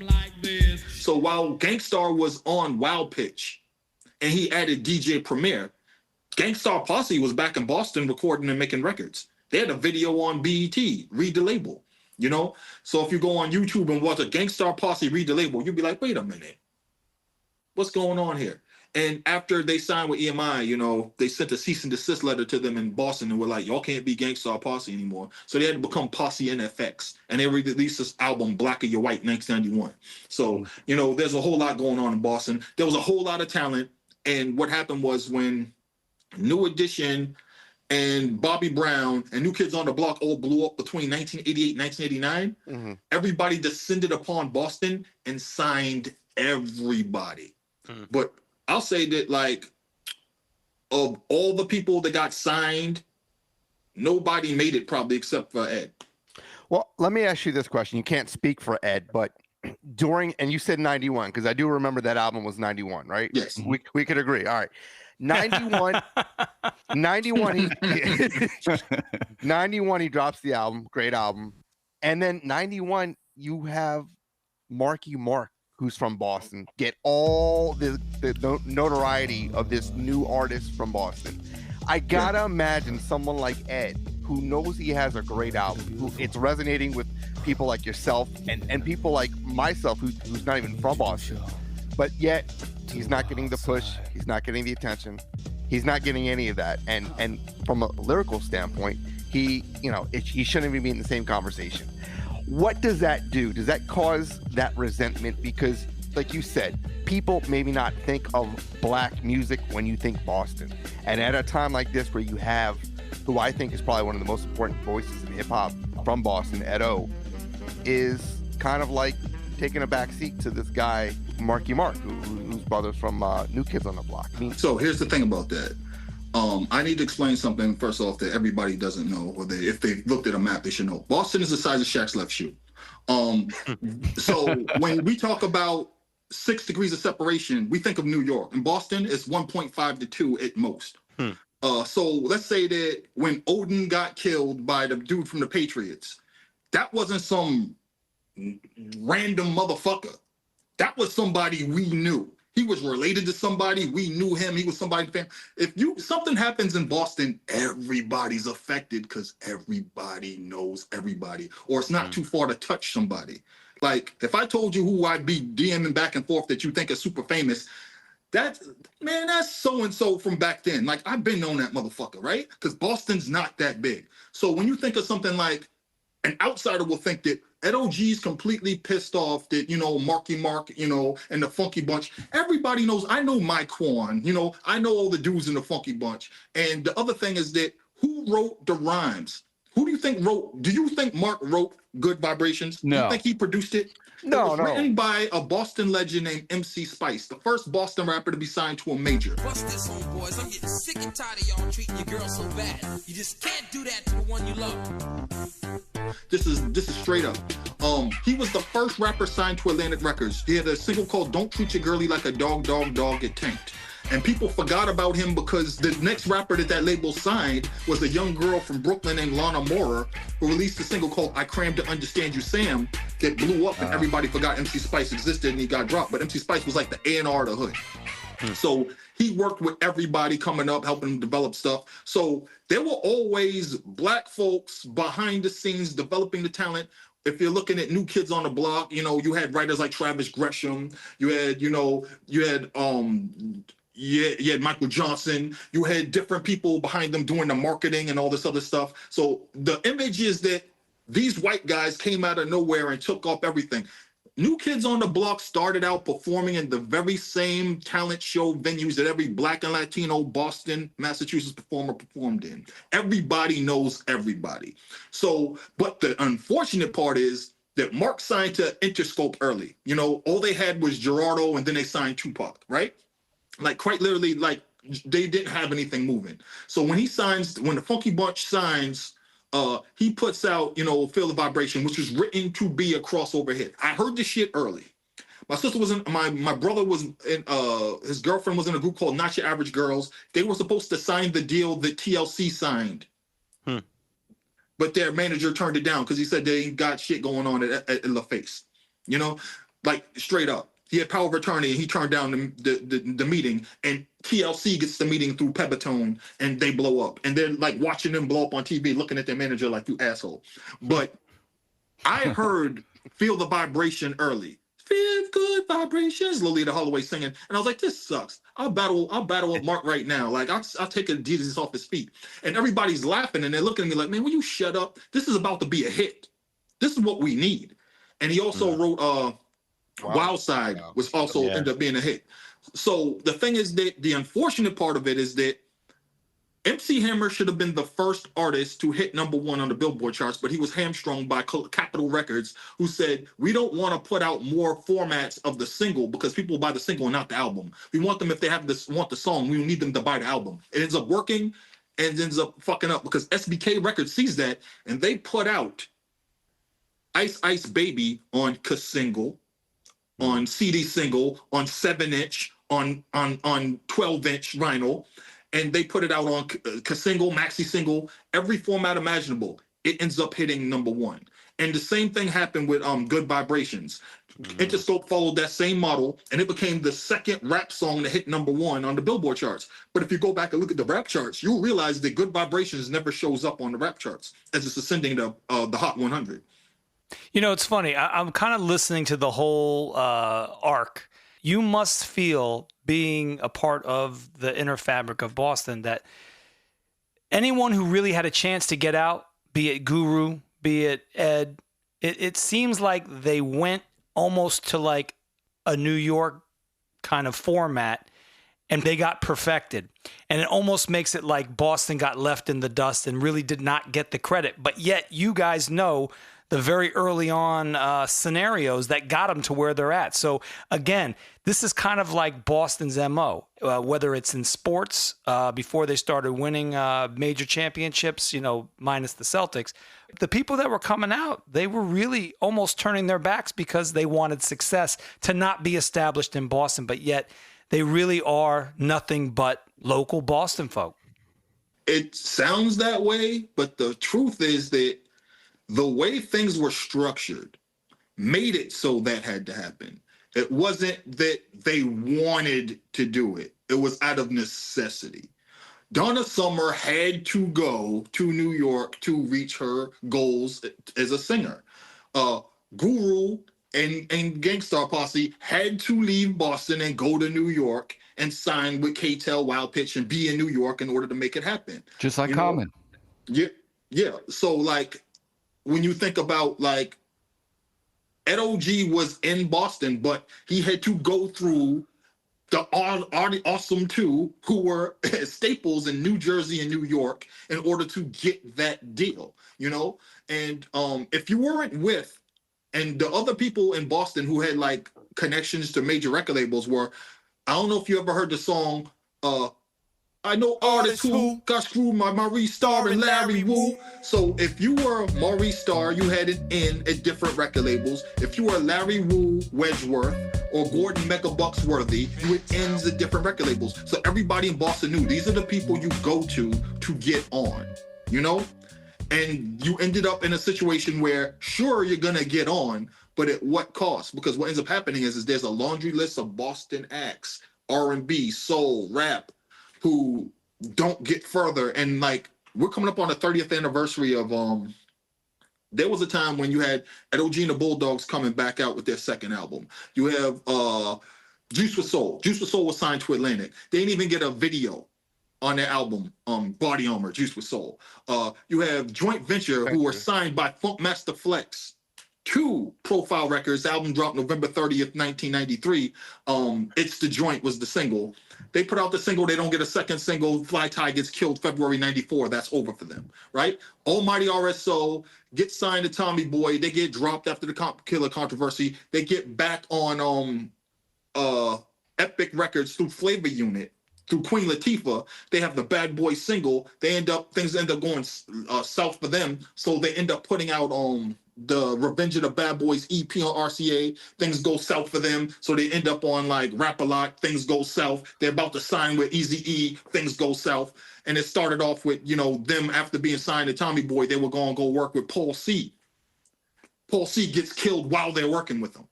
[SPEAKER 12] like this.
[SPEAKER 2] So while Gangstar was on Wild Pitch and he added DJ Premier, Gangstar Posse was back in Boston recording and making records. They had a video on BET, Read the Label, you know? So if you go on YouTube and watch a Gangstar Posse Read the Label, you'll be like, wait a minute, what's going on here? And after they signed with EMI, you know, they sent a cease and desist letter to them in Boston and were like, y'all can't be Gangstar Posse anymore. So they had to become Posse NFX. And they released this album, Black or Your White, 1991. So, you know, there's a whole lot going on in Boston. There was a whole lot of talent. And what happened was when New Edition and Bobby Brown and New Kids on the Block all blew up between 1988 and 1989, everybody descended upon Boston and signed everybody. But I'll say that, like, of all the people that got signed, nobody made it probably except for Ed.
[SPEAKER 1] Well, let me ask you this question. You can't speak for Ed, but and you said 91, because I do remember that album was 91, right?
[SPEAKER 2] Yes.
[SPEAKER 1] We could agree. All right. 91, 91, he drops the album. Great album. And then 91, you have Marky Mark, who's from Boston, get all the notoriety of this new artist from Boston. I gotta imagine someone like Ed, who knows he has a great album, who it's resonating with people like yourself and people like myself, who's not even from Boston, but yet he's not getting the push, he's not getting the attention, he's not getting any of that. And from a lyrical standpoint, he shouldn't even be in the same conversation. What does that do? Does that cause that resentment? Because, like you said, people maybe not think of Black music when you think Boston. And at a time like this where you have, who I think is probably one of the most important voices in hip-hop from Boston, Ed O, is kind of like taking a back seat to this guy, Marky Mark, whose brother's from New Kids on the Block. I mean,
[SPEAKER 2] so here's the thing about that. I need to explain something first off that everybody doesn't know, or if they looked at a map, they should know. Boston is the size of Shaq's left shoe. So when we talk about 6 degrees of separation, we think of New York. In Boston, it's 1.5 to 2 at most. So let's say that when Odin got killed by the dude from the Patriots, that wasn't some random motherfucker. That was somebody we knew. He was related to somebody. We knew him. He was somebody's family. If something happens in Boston, everybody's affected because everybody knows everybody, or it's not too far to touch somebody. Like if I told you who I'd be DMing back and forth that you think is super famous, that's so-and-so from back then. Like I've been known that motherfucker, right? Because Boston's not that big. So when you think of something like an outsider will think that LOG's completely pissed off that, Marky Mark, and the Funky Bunch. Everybody knows, I know Mike Quan, I know all the dudes in the Funky Bunch. And the other thing is that who wrote the rhymes? Do you think Mark wrote Good Vibrations? Do you
[SPEAKER 4] No.
[SPEAKER 2] think he produced it?
[SPEAKER 1] No,
[SPEAKER 2] It was written by a Boston legend named MC Spice, the first Boston rapper to be signed to a major.
[SPEAKER 13] Bust this, homeboys. I'm getting sick and tired of y'all treating your girl so bad. You just can't do that to the one you love.
[SPEAKER 2] This is straight up. He was the first rapper signed to Atlantic Records. He had a single called Don't Treat Your Girlie Like a Dog, Dog, Dog Get Tanked. And people forgot about him because the next rapper that label signed was a young girl from Brooklyn named Lana Mora, who released a single called I Crammed to Understand You Sam that blew up and everybody forgot MC Spice existed and he got dropped. But MC Spice was like the A&R of the hood. So he worked with everybody coming up, helping them develop stuff. So there were always black folks behind the scenes developing the talent. If you're looking at New Kids on the Block, you had writers like Travis Gresham, you had Michael Johnson, you had different people behind them doing the marketing and all this other stuff. So the image is that these white guys came out of nowhere and took off everything. New Kids on the Block started out performing in the very same talent show venues that every Black and Latino Boston, Massachusetts performer performed in. Everybody knows everybody. So, but the unfortunate part is that Mark signed to Interscope early. All they had was Gerardo and then they signed Tupac, right? Like quite literally, like they didn't have anything moving. So when the Funky Bunch signs, he puts out, Feel the Vibration, which was written to be a crossover hit. I heard this shit early. My sister was in, my brother was in, his girlfriend was in a group called Not Your Average Girls. They were supposed to sign the deal that TLC signed. But their manager turned it down because he said they ain't got shit going on at LaFace. Like straight up. He had power of attorney and he turned down the meeting, and TLC gets the meeting through Pepitone and they blow up. And they're like watching them blow up on TV, looking at their manager like, you asshole. But I heard Feel the Vibration early. Feel good vibrations, Lolita Holloway singing. And I was like, this sucks. I'll battle with Mark right now. Like I'll take Jesus off his feet. And everybody's laughing and they're looking at me like, man, will you shut up? This is about to be a hit. This is what we need. And he also wrote Wild Side, which also ended up being a hit. So the thing is that the unfortunate part of it is that MC Hammer should have been the first artist to hit #1 on the Billboard charts, but he was hamstrung by Capitol Records, who said, we don't want to put out more formats of the single because people buy the single and not the album. We want them, if they want the song, we need them to buy the album. It ends up working and ends up fucking up because SBK Records sees that and they put out Ice Ice Baby on single, on CD single, on 7-inch, on 12-inch vinyl, and they put it out on single, maxi single, every format imaginable. It ends up hitting #1. And the same thing happened with Good Vibrations. Interscope followed that same model, and it became the second rap song to hit #1 on the Billboard charts. But if you go back and look at the rap charts, you'll realize that Good Vibrations never shows up on the rap charts as it's ascending to the Hot 100.
[SPEAKER 3] It's funny. I'm kind of listening to the whole arc. You must feel, being a part of the inner fabric of Boston, that anyone who really had a chance to get out, be it Guru, be it Ed, it seems like they went almost to like a New York kind of format and they got perfected. And it almost makes it like Boston got left in the dust and really did not get the credit. But yet you guys know the very early on scenarios that got them to where they're at. So again, this is kind of like Boston's MO, whether it's in sports before they started winning major championships, minus the Celtics. The people that were coming out, they were really almost turning their backs because they wanted success to not be established in Boston, but yet they really are nothing but local Boston folk.
[SPEAKER 2] It sounds that way, but the truth is that the way things were structured made it so that had to happen. It wasn't that they wanted to do it. It was out of necessity. Donna Summer had to go to New York to reach her goals as a singer. Guru and Gangstar Posse had to leave Boston and go to New York and sign with K-Tel, Wild Pitch, and be in New York in order to make it happen.
[SPEAKER 4] Just like Common.
[SPEAKER 2] Yeah. So like, when you think about like Ed O.G. was in Boston, but he had to go through the Awesome Two, who were staples in New Jersey and New York, in order to get that deal, you know? And if you weren't with, and the other people in Boston who had like connections to major record labels were, I don't know if you ever heard the song, I know artists who got screwed by Maurice Starr and Larry Wu. So if you were Maurice Starr, you had an in at different record labels. If you were Larry Wu Wedgeworth or Gordon Megabucks Worthy, you had ends at different record labels. So everybody in Boston knew these are the people you go to get on, you know? And you ended up in a situation where, sure, you're gonna get on, but at what cost? Because what ends up happening is there's a laundry list of Boston acts, R&B, soul, rap, who don't get further. And like, we're coming up on the 30th anniversary of there was a time when you had Ed O.G. and the Bulldogs coming back out with their second album. You have Juice with Soul. Juice with Soul was signed to Atlantic. They didn't even get a video on their album, Body Armor, Juice with Soul. You have Joint Venture, who were signed by Funkmaster Flex to Profile Records. The album dropped November 30th, 1993. It's the Joint was the single. They put out the single, they don't get a second single. Fly Tie gets killed February 94. That's over for them, right? Almighty RSO gets signed to Tommy Boy. They get dropped after the Killer controversy. They get back on Epic Records through Flavor Unit. Through Queen Latifah, they have the Bad Boy single. Things end up going south for them. So they end up putting out the Revenge of the Bad Boys EP on RCA. Things go south for them. So they end up on like Rap a Lot. Things go south. They're about to sign with Eazy-E. Things go south. And it started off with, you know, them after being signed to Tommy Boy, they were going to go work with Paul C. Paul C gets killed while they're working with him.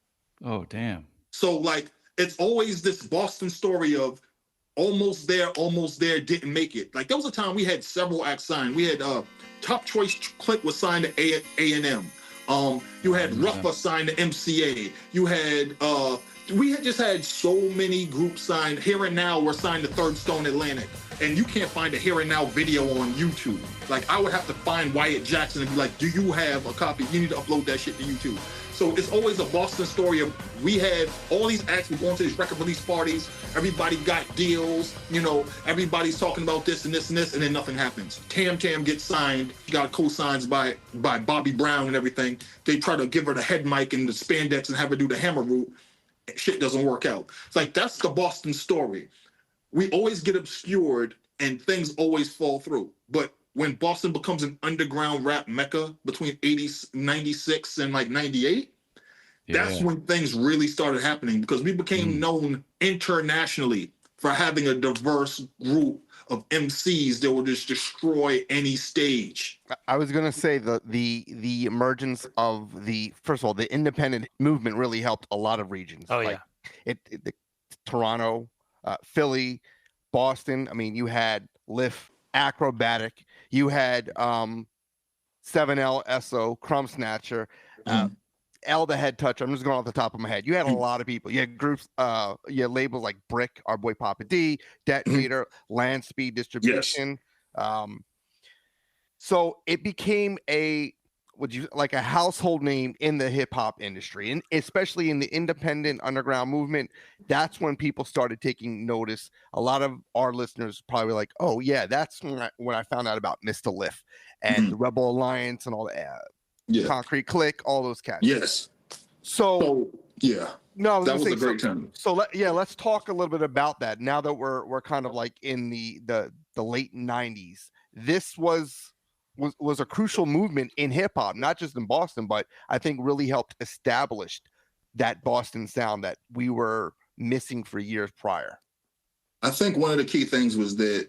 [SPEAKER 4] Oh, damn.
[SPEAKER 2] So like, it's always this Boston story of almost there, didn't make it. Like there was a time we had several acts signed. We had Top Choice Click was signed to A&M. You had Ruffa signed to MCA. You had we had just had so many groups signed. Here and Now were signed to Third Stone Atlantic. And you can't find a Here and Now video on YouTube. Like I would have to find Wyatt Jackson and be like, do you have a copy? You need to upload that shit to YouTube. So it's always a Boston story of, we had all these acts, we're going to these record release parties, everybody got deals, you know, everybody's talking about this and this and this, and then nothing happens. Tam Tam gets signed, got co-signs by Bobby Brown and everything. They try to give her the head mic and the spandex and have her do the hammer route. Shit doesn't work out. It's like, that's the Boston story. We always get obscured and things always fall through. But when Boston becomes an underground rap mecca between 96 and like 98, that's when things really started happening, because we became known internationally for having a diverse group of MCs that will just destroy any stage.
[SPEAKER 1] I was gonna say the emergence of first of all, the independent movement really helped a lot of regions.
[SPEAKER 3] Oh
[SPEAKER 1] like Toronto, Philly, Boston. I mean, you had Lift, Acrobatic. You had 7L, SO, Crumb Snatcher, L the Head Toucher. I'm just going off the top of my head. You had a lot of people. You had groups, you had labels like Brick, our boy Papa D, Detonator, Land Speed Distribution. So it became a household name in the hip hop industry, and especially in the independent underground movement. That's when people started taking notice. A lot of our listeners probably were like, "Oh yeah, that's when I found out about Mr. Lift and the Rebel Alliance and all that, Concrete Click, all those cats."
[SPEAKER 2] Yes.
[SPEAKER 1] So
[SPEAKER 2] yeah,
[SPEAKER 1] no,
[SPEAKER 2] that was a great time.
[SPEAKER 1] So let's talk a little bit about that. Now that we're kind of like in the late '90s, this was a crucial movement in hip hop, not just in Boston, but I think really helped establish that Boston sound that we were missing for years prior.
[SPEAKER 2] I think one of the key things was that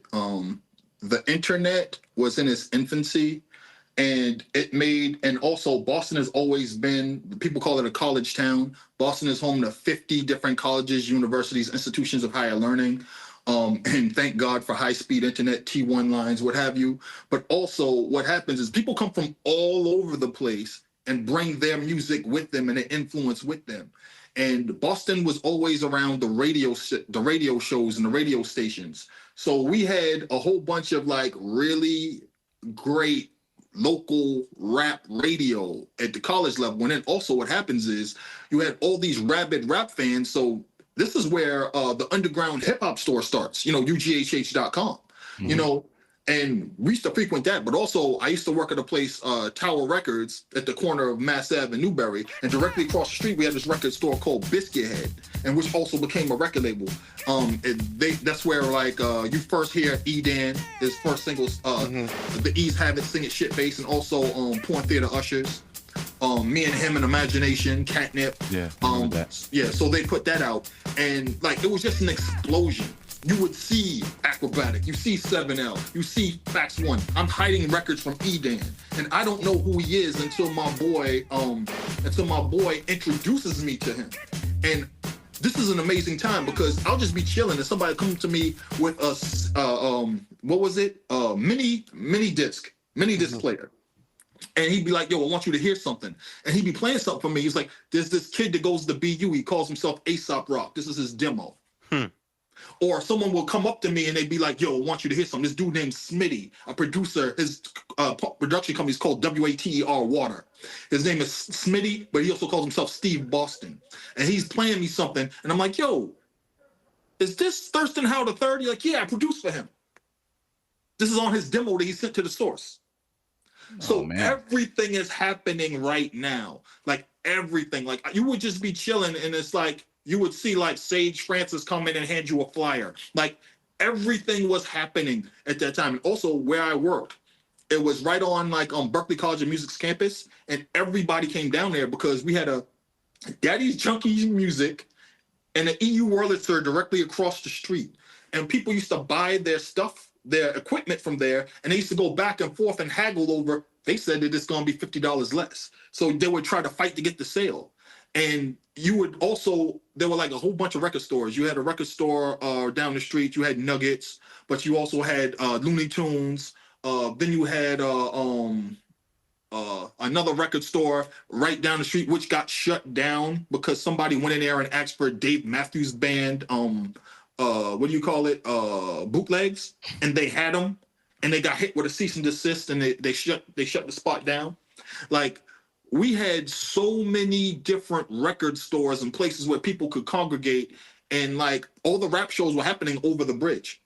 [SPEAKER 2] the internet was in its infancy, and also Boston has always been, people call it a college town. Boston is home to 50 different colleges, universities, institutions of higher learning. And thank God for high-speed internet, T1 lines, what have you. But also what happens is people come from all over the place and bring their music with them and their influence with them. And Boston was always around the radio shows and the radio stations. So we had a whole bunch of like really great local rap radio at the college level. And then also what happens is you had all these rabid rap fans. So this is where the underground hip hop store starts, ughh.com, and we used to frequent that. But also I used to work at a place, Tower Records, at the corner of Mass Ave and Newberry. And directly across the street, we had this record store called Biscuit Head, and which also became a record label. That's where you first hear Edan, his first singles, the E's Have It, Sing It, Shit Face, and also Porn Theater Ushers. Me and Him and Imagination, Catnip.
[SPEAKER 4] Yeah.
[SPEAKER 2] So they put that out, and it was just an explosion. You would see Acrobatic, you see 7L, you see Fax One. I'm hiding records from Edan, and I don't know who he is until my boy introduces me to him. And this is an amazing time because I'll just be chilling and somebody comes to me with a mini disc player. And he'd be like, yo, I want you to hear something. And he'd be playing something for me. He's like, there's this kid that goes to BU. He calls himself Aesop Rock. This is his demo. Or someone will come up to me and they'd be like, yo, I want you to hear something. This dude named Smitty, a producer, his production company is called WATER Water. His name is Smitty, but he also calls himself Steve Boston. And he's playing me something. And I'm like, yo, is this Thurston Howell III? He's like, yeah, I produced for him. This is on his demo that he sent to the source. So everything is happening right now. Everything. You would just be chilling and it's you would see Sage Francis come in and hand you a flyer. Everything was happening at that time. And also where I worked, it was right on Berkeley College of Music's campus, and everybody came down there because we had a Daddy's Junkies Music and an EU Wurlitzer directly across the street. And people used to buy their stuff, their equipment from there, and they used to go back and forth and haggle over. They said that it's going to be $50 less. So they would try to fight to get the sale. And you would also, there were a whole bunch of record stores. You had a record store down the street. You had Nuggets, but you also had Looney Tunes. Then you had another record store right down the street, which got shut down because somebody went in there and asked for Dave Matthews Band, bootlegs, and they had them, and they got hit with a cease and desist, and they shut the spot down. We had so many different record stores and places where people could congregate, and all the rap shows were happening over the bridge.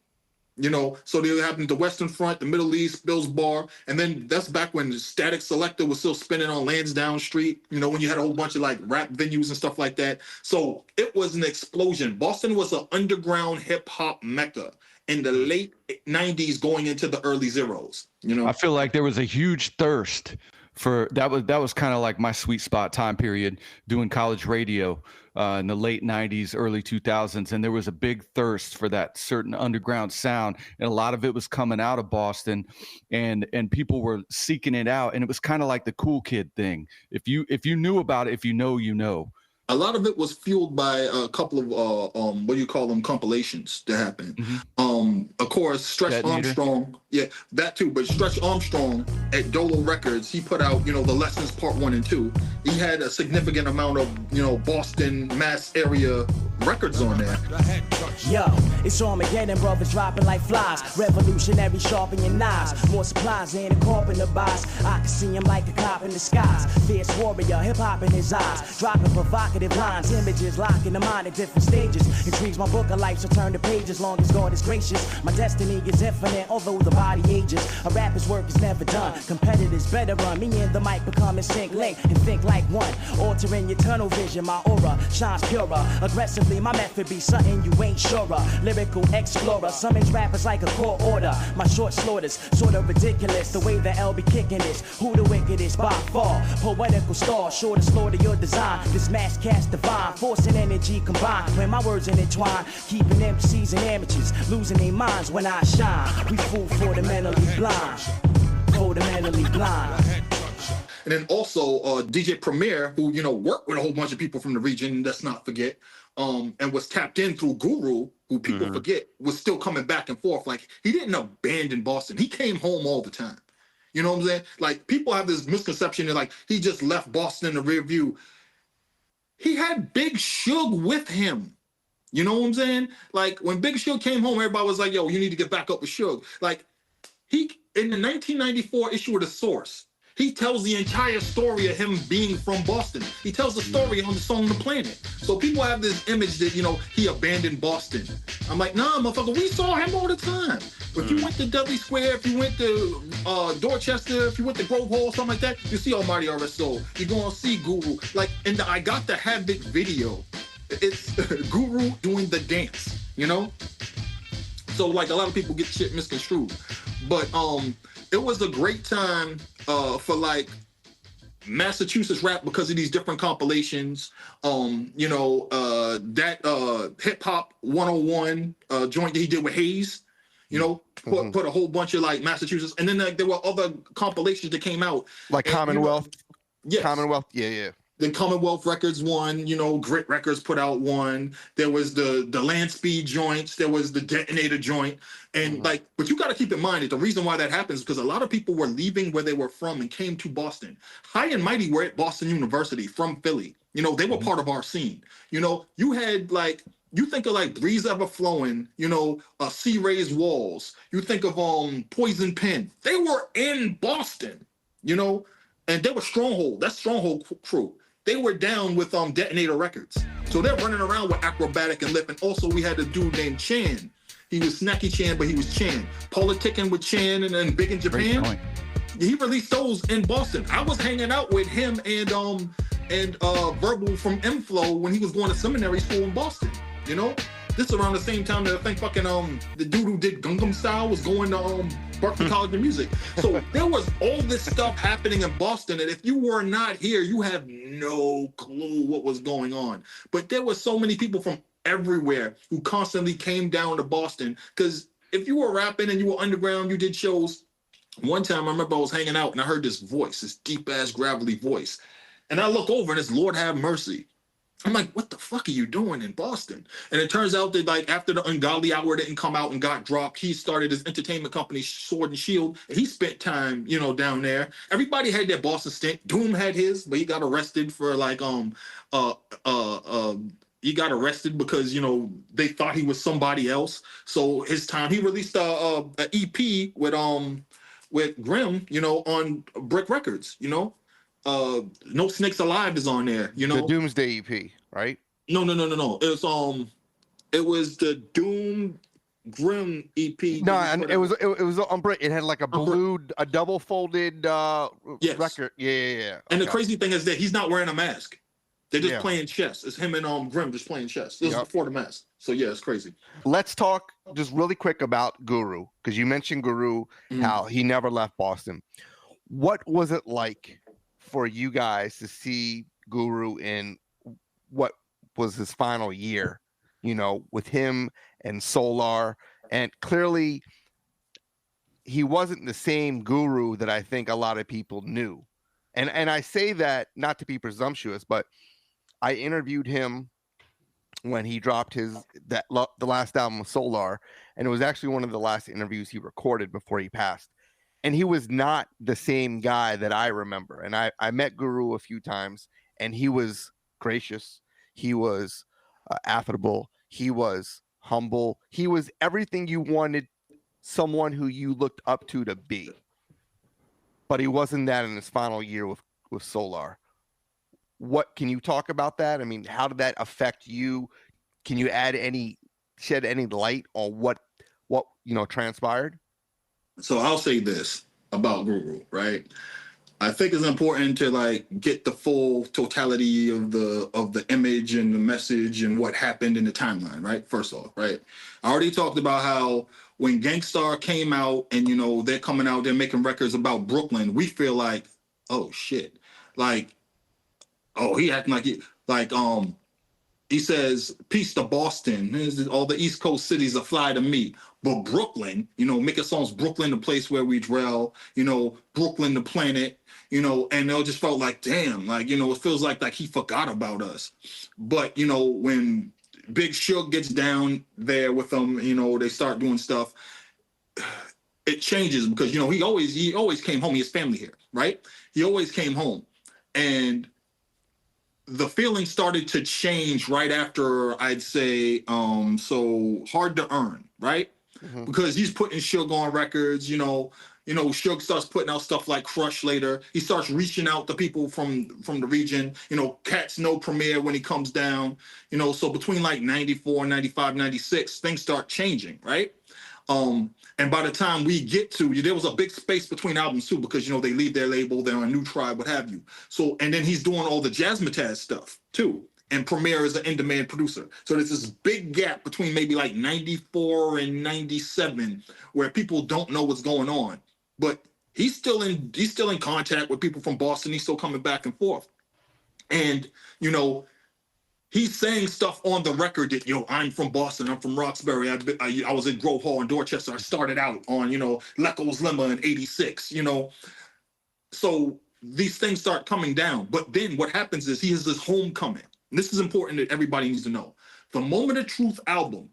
[SPEAKER 2] So they happened to Western Front, the Middle East, Bill's Bar, and then that's back when Static Selector was still spinning on Lansdowne Street, when you had a whole bunch of rap venues and stuff like that. So it was an explosion. Boston was an underground hip hop mecca in the late 90s going into the early zeros.
[SPEAKER 4] I feel like there was a huge thirst for that was kind of my sweet spot time period doing college radio in the late 90s, early 2000s, and there was a big thirst for that certain underground sound, and a lot of it was coming out of Boston, and people were seeking it out, and it was kind of like the cool kid thing. If you knew about it, if you know, you know.
[SPEAKER 2] A lot of it was fueled by a couple of compilations that happened. Of course, Stretch Armstrong, that too. But Stretch Armstrong at Dolo Records, he put out the Lessons Part 1 and 2. He had a significant amount of Boston, Mass area records on there.
[SPEAKER 14] Yo, it's Armageddon, brothers dropping like flies. Revolutionary, sharpen your knives. More supplies than a carpenter buys. I can see him like a cop in the skies. Fierce warrior, hip hop in his eyes. Dropping provocative lines, images locking the mind at different stages. Intrigues my book of life, so turn the pages. Long as God is gracious, my destiny is infinite, although the body ages. A rapper's work is never done. Competitors better run. Me and the mic become in sync link and think like one. Altering your tunnel vision, my aura shines purer. Aggressively, my method be something you ain't sure of. Lyrical explorer, summons rappers like a court order. My short slaughters, sort of ridiculous. The way the L be kicking this. Who the wickedest by far? Poetical star, sure to slaughter your design. This mass cast divine, force and energy combined. When my words intertwine, keeping MCs and amateurs losing their minds when I shine. We fool for the mentally blind. For the mentally blind.
[SPEAKER 2] And then also DJ Premier, who worked with a whole bunch of people from the region, let's not forget, and was tapped in through Guru, who people forget, was still coming back and forth. He didn't abandon Boston. He came home all the time. You know what I'm saying? People have this misconception that he just left Boston in the rear view. He had Big Suge with him. You know what I'm saying? When Big Suge came home, everybody was like, yo, you need to get back up with Suge. It in the 1994 issue of The Source, he tells the entire story of him being from Boston. He tells the story on the song The Planet. So people have this image that, he abandoned Boston. I'm like, nah, motherfucker, we saw him all the time. If you went to Dudley Square, if you went to Dorchester, if you went to Grove Hall, something like that, you see Almighty RSO. You're going to see Guru. Like, in the I Got the Habit video, it's Guru doing the dance, So, like, a lot of people get shit misconstrued. But it was a great time for, like, Massachusetts rap because of these different compilations. That Hip Hop 101 joint that he did with Hayes, put a whole bunch of, like, Massachusetts. And then, like, there were other compilations that came out.
[SPEAKER 1] Like Commonwealth?
[SPEAKER 2] Yes.
[SPEAKER 1] Commonwealth, yeah.
[SPEAKER 2] The Commonwealth Records one, Grit Records put out one. There was the Land Speed joints. There was the Detonator joint. And but you got to keep in mind that the reason why that happens is because a lot of people were leaving where they were from and came to Boston. High and Mighty were at Boston University from Philly. They were part of our scene. You had, like, you think of, like, Breeze Ever Flowing, Sea Raised Walls. You think of Poison Pen. They were in Boston, and they were Stronghold. That's Stronghold crew. They were down with Detonator Records. So they're running around with Acrobatic and Lip. And also we had a dude named Chan. He was Snacky Chan, but he was Chan. Politicking with Chan and then Big in Japan. He released those in Boston. I was hanging out with him and Verbal from M-Flow when he was going to seminary school in Boston. This around the same time that I think fucking the dude who did Gangnam Style was going to Berklee College of Music. So there was all this stuff happening in Boston, and if you were not here, you have no clue what was going on. But there were so many people from everywhere who constantly came down to Boston, because if you were rapping and you were underground, you did shows. One time I remember I was hanging out and I heard this voice, this deep ass gravelly voice, and I look over and it's Lord Have Mercy. I'm like, what the fuck are you doing in Boston? And it turns out that, like, after the Ungodly Hour didn't come out and got dropped, he started his entertainment company, Sword and Shield, and he spent time, down there. Everybody had their Boston stint. Doom had his, but he got arrested for, like, he got arrested because, they thought he was somebody else. So his time, he released a EP with Grimm, on Brick Records, No Snakes Alive is on there,
[SPEAKER 1] The Doomsday EP, right?
[SPEAKER 2] No. It was the Doom Grimm EP.
[SPEAKER 1] No, and it was on Brick. It had like a double folded record. Yeah.
[SPEAKER 2] And the crazy thing is that he's not wearing a mask. They're just playing chess. It's him and Grimm just playing chess. This is before the mask. So yeah, it's crazy.
[SPEAKER 1] Let's talk just really quick about Guru, because you mentioned Guru, how he never left Boston. What was it like for you guys to see Guru in what was his final year, with him and Solar? And clearly he wasn't the same Guru that I think a lot of people knew. And I say that not to be presumptuous, but I interviewed him when he dropped the last album with Solar, and it was actually one of the last interviews he recorded before he passed. And he was not the same guy that I remember. And I met Guru a few times, and he was gracious. He was affable. He was humble. He was everything you wanted someone who you looked up to be. But he wasn't that in his final year with Solar. What can you talk about that? I mean, how did that affect you? Can you shed any light on what transpired?
[SPEAKER 2] So I'll say this about Guru, right? I think it's important to, like, get the full totality of the image and the message and what happened in the timeline, right? First off, right? I already talked about how when Gangstar came out and, they're coming out, they're making records about Brooklyn, we feel like, oh shit. Like, oh, he acting like he says, peace to Boston. All the East Coast cities are fly to me. But Brooklyn, making songs, Brooklyn, the place where we dwell, Brooklyn, the planet, and they just felt like, damn, like, it feels like he forgot about us. But, when Big Shug gets down there with them, they start doing stuff, it changes because, he always came home. He has family here, right? He always came home. And the feeling started to change right after, I'd say, so Hard to Earn, right? Mm-hmm. Because he's putting Suge on records, You know, Suge starts putting out stuff like Crush later. He starts reaching out to people from the region. You know, cats know Premier when he comes down. You know, so between like 94, 95, 96, things start changing, right? And by the time we get to, there was a big space between albums too, because, you know, they leave their label, they're on a new tribe, what have you. So, and then he's doing all the Jazzmatazz stuff too. And Premier is an in-demand producer. So there's this big gap between maybe like 94 and 97 where people don't know what's going on. But he's still in contact with people from Boston. He's still coming back and forth. And, you know, he's saying stuff on the record that, yo, I'm from Boston, I'm from Roxbury, I was in Grove Hall in Dorchester, I started out on, you know, Lecco's Lemma in 86, you know. So these things start coming down. But then what happens is he has this homecoming. And this is important that everybody needs to know. The Moment of Truth album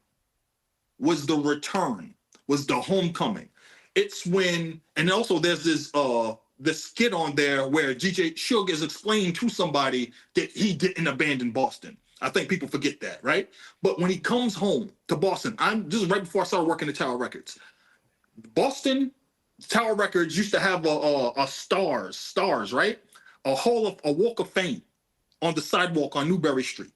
[SPEAKER 2] was the return, was the homecoming. It's when, and also there's this skit on there where DJ Suge is explaining to somebody that he didn't abandon Boston. I think people forget that, right? But when he comes home to Boston, this is right before I started working at Tower Records. Boston Tower Records used to have a stars, right? A walk of fame on the sidewalk on Newbury Street.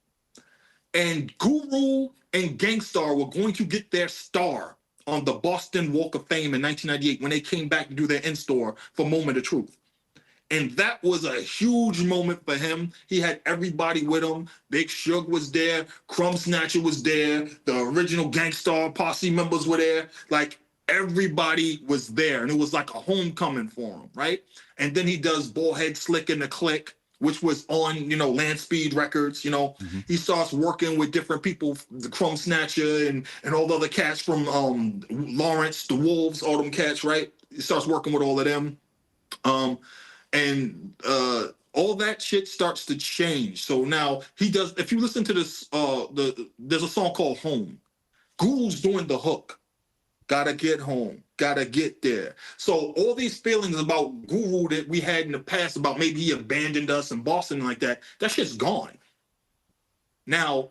[SPEAKER 2] And Guru and Gangstar were going to get their star on the Boston Walk of Fame in 1998 when they came back to do their in-store for Moment of Truth. And that was a huge moment for him. He had everybody with him. Big Suge was there. Crumb Snatcher was there. The original Gangstar posse members were there. Like, everybody was there. And it was like a homecoming for him, right? And then he does Bullhead Slick and the Click, which was on, you know, Land Speed Records. You know, he starts working with different people, the Crumb Snatcher and all the other cats from Lawrence, the Wolves, all them cats, right? He starts working with all of them. And all that shit starts to change. So now he does, if you listen to this, there's a song called Home. Guru's doing the hook. Gotta get home, gotta get there. So all these feelings about Guru that we had in the past about maybe he abandoned us in Boston like that shit's gone. Now,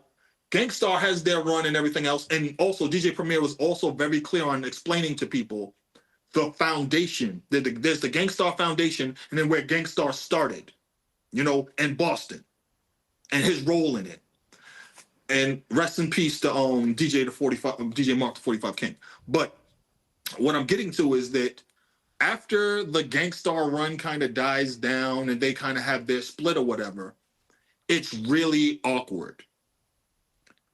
[SPEAKER 2] Gangstar has their run and everything else. And also DJ Premier was also very clear on explaining to people the foundation. There's the Gangstar Foundation and then where Gangstar started, you know, in Boston and his role in it. And rest in peace to DJ Mark the 45 King. But what I'm getting to is that after the Gangstar run kind of dies down and they kind of have their split or whatever, it's really awkward.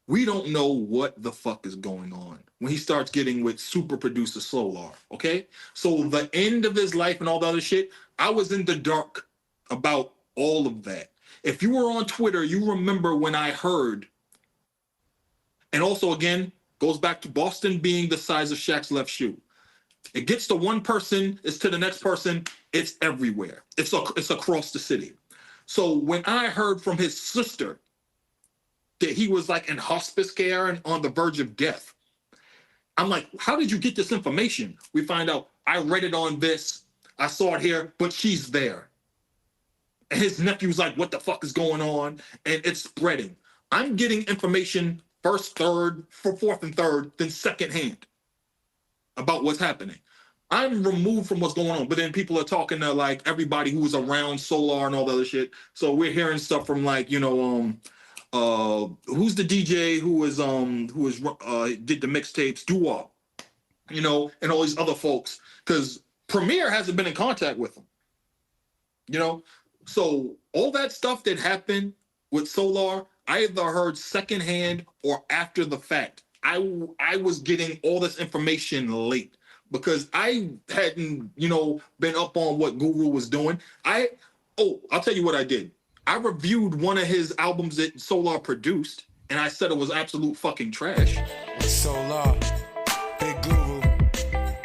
[SPEAKER 2] We don't know what the fuck is going on when he starts getting with super producer Solar, okay? So the end of his life and all the other shit, I was in the dark about all of that. If you were on Twitter, you remember when I heard. And also, again, goes back to Boston being the size of Shaq's left shoe. It gets to one person, it's to the next person, it's everywhere. It's across the city. So when I heard from his sister that he was like in hospice care and on the verge of death, I'm like, how did you get this information? We find out, I read it on this, I saw it here, but she's there. And his nephew's like, what the fuck is going on? And it's spreading. I'm getting information first, third, fourth, and third, then second hand about what's happening. I'm removed from what's going on, but then people are talking to like everybody who was around Solar and all the other shit. So we're hearing stuff from like, you know, who's the DJ who did the mixtapes, Doo-Wop, you know, and all these other folks, because Premier hasn't been in contact with them, you know. So all that stuff that happened with Solar, I either heard secondhand or after the fact. I was getting all this information late because I hadn't, you know, been up on what Guru was doing. I'll tell you what I did. I reviewed one of his albums that Solar produced, and I said it was absolute fucking trash.
[SPEAKER 15] Solar, Big Guru,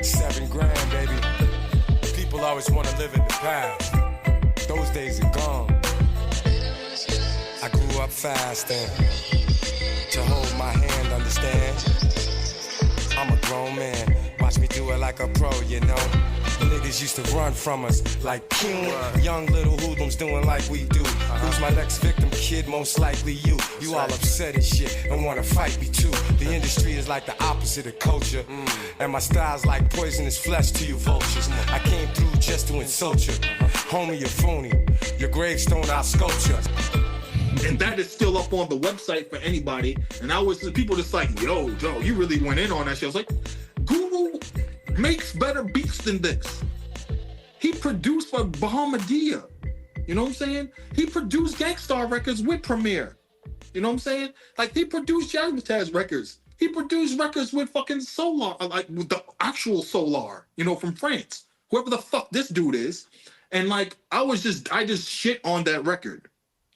[SPEAKER 15] 7 grand, baby. People always want to live in the past. Those days are gone. I grew up fast and to hold my hand, understand? I'm a grown man, watch me do it like a pro, you know? niggas used to run from us like king. Young little hoodlums doing like we do. Who's my next victim, kid? Most likely you. You all upset and shit and wanna fight me too. The industry is like the opposite of culture, and my style's like poisonous flesh to you vultures. I came through just to insult you. Homie, you're phony. Your gravestone, I'll sculpture.
[SPEAKER 2] And that is still up on the website for anybody. And I was people just like, yo, Joe, you really went in on that shit. I was like, Guru makes better beats than this. He produced for Bahamadia. You know what I'm saying? He produced Gangstar records with Premier. You know what I'm saying? Like, he produced Jazzmatazz records. He produced records with fucking Solar, like with the actual Solar, you know, from France. Whoever the fuck this dude is. And like, I just shit on that record.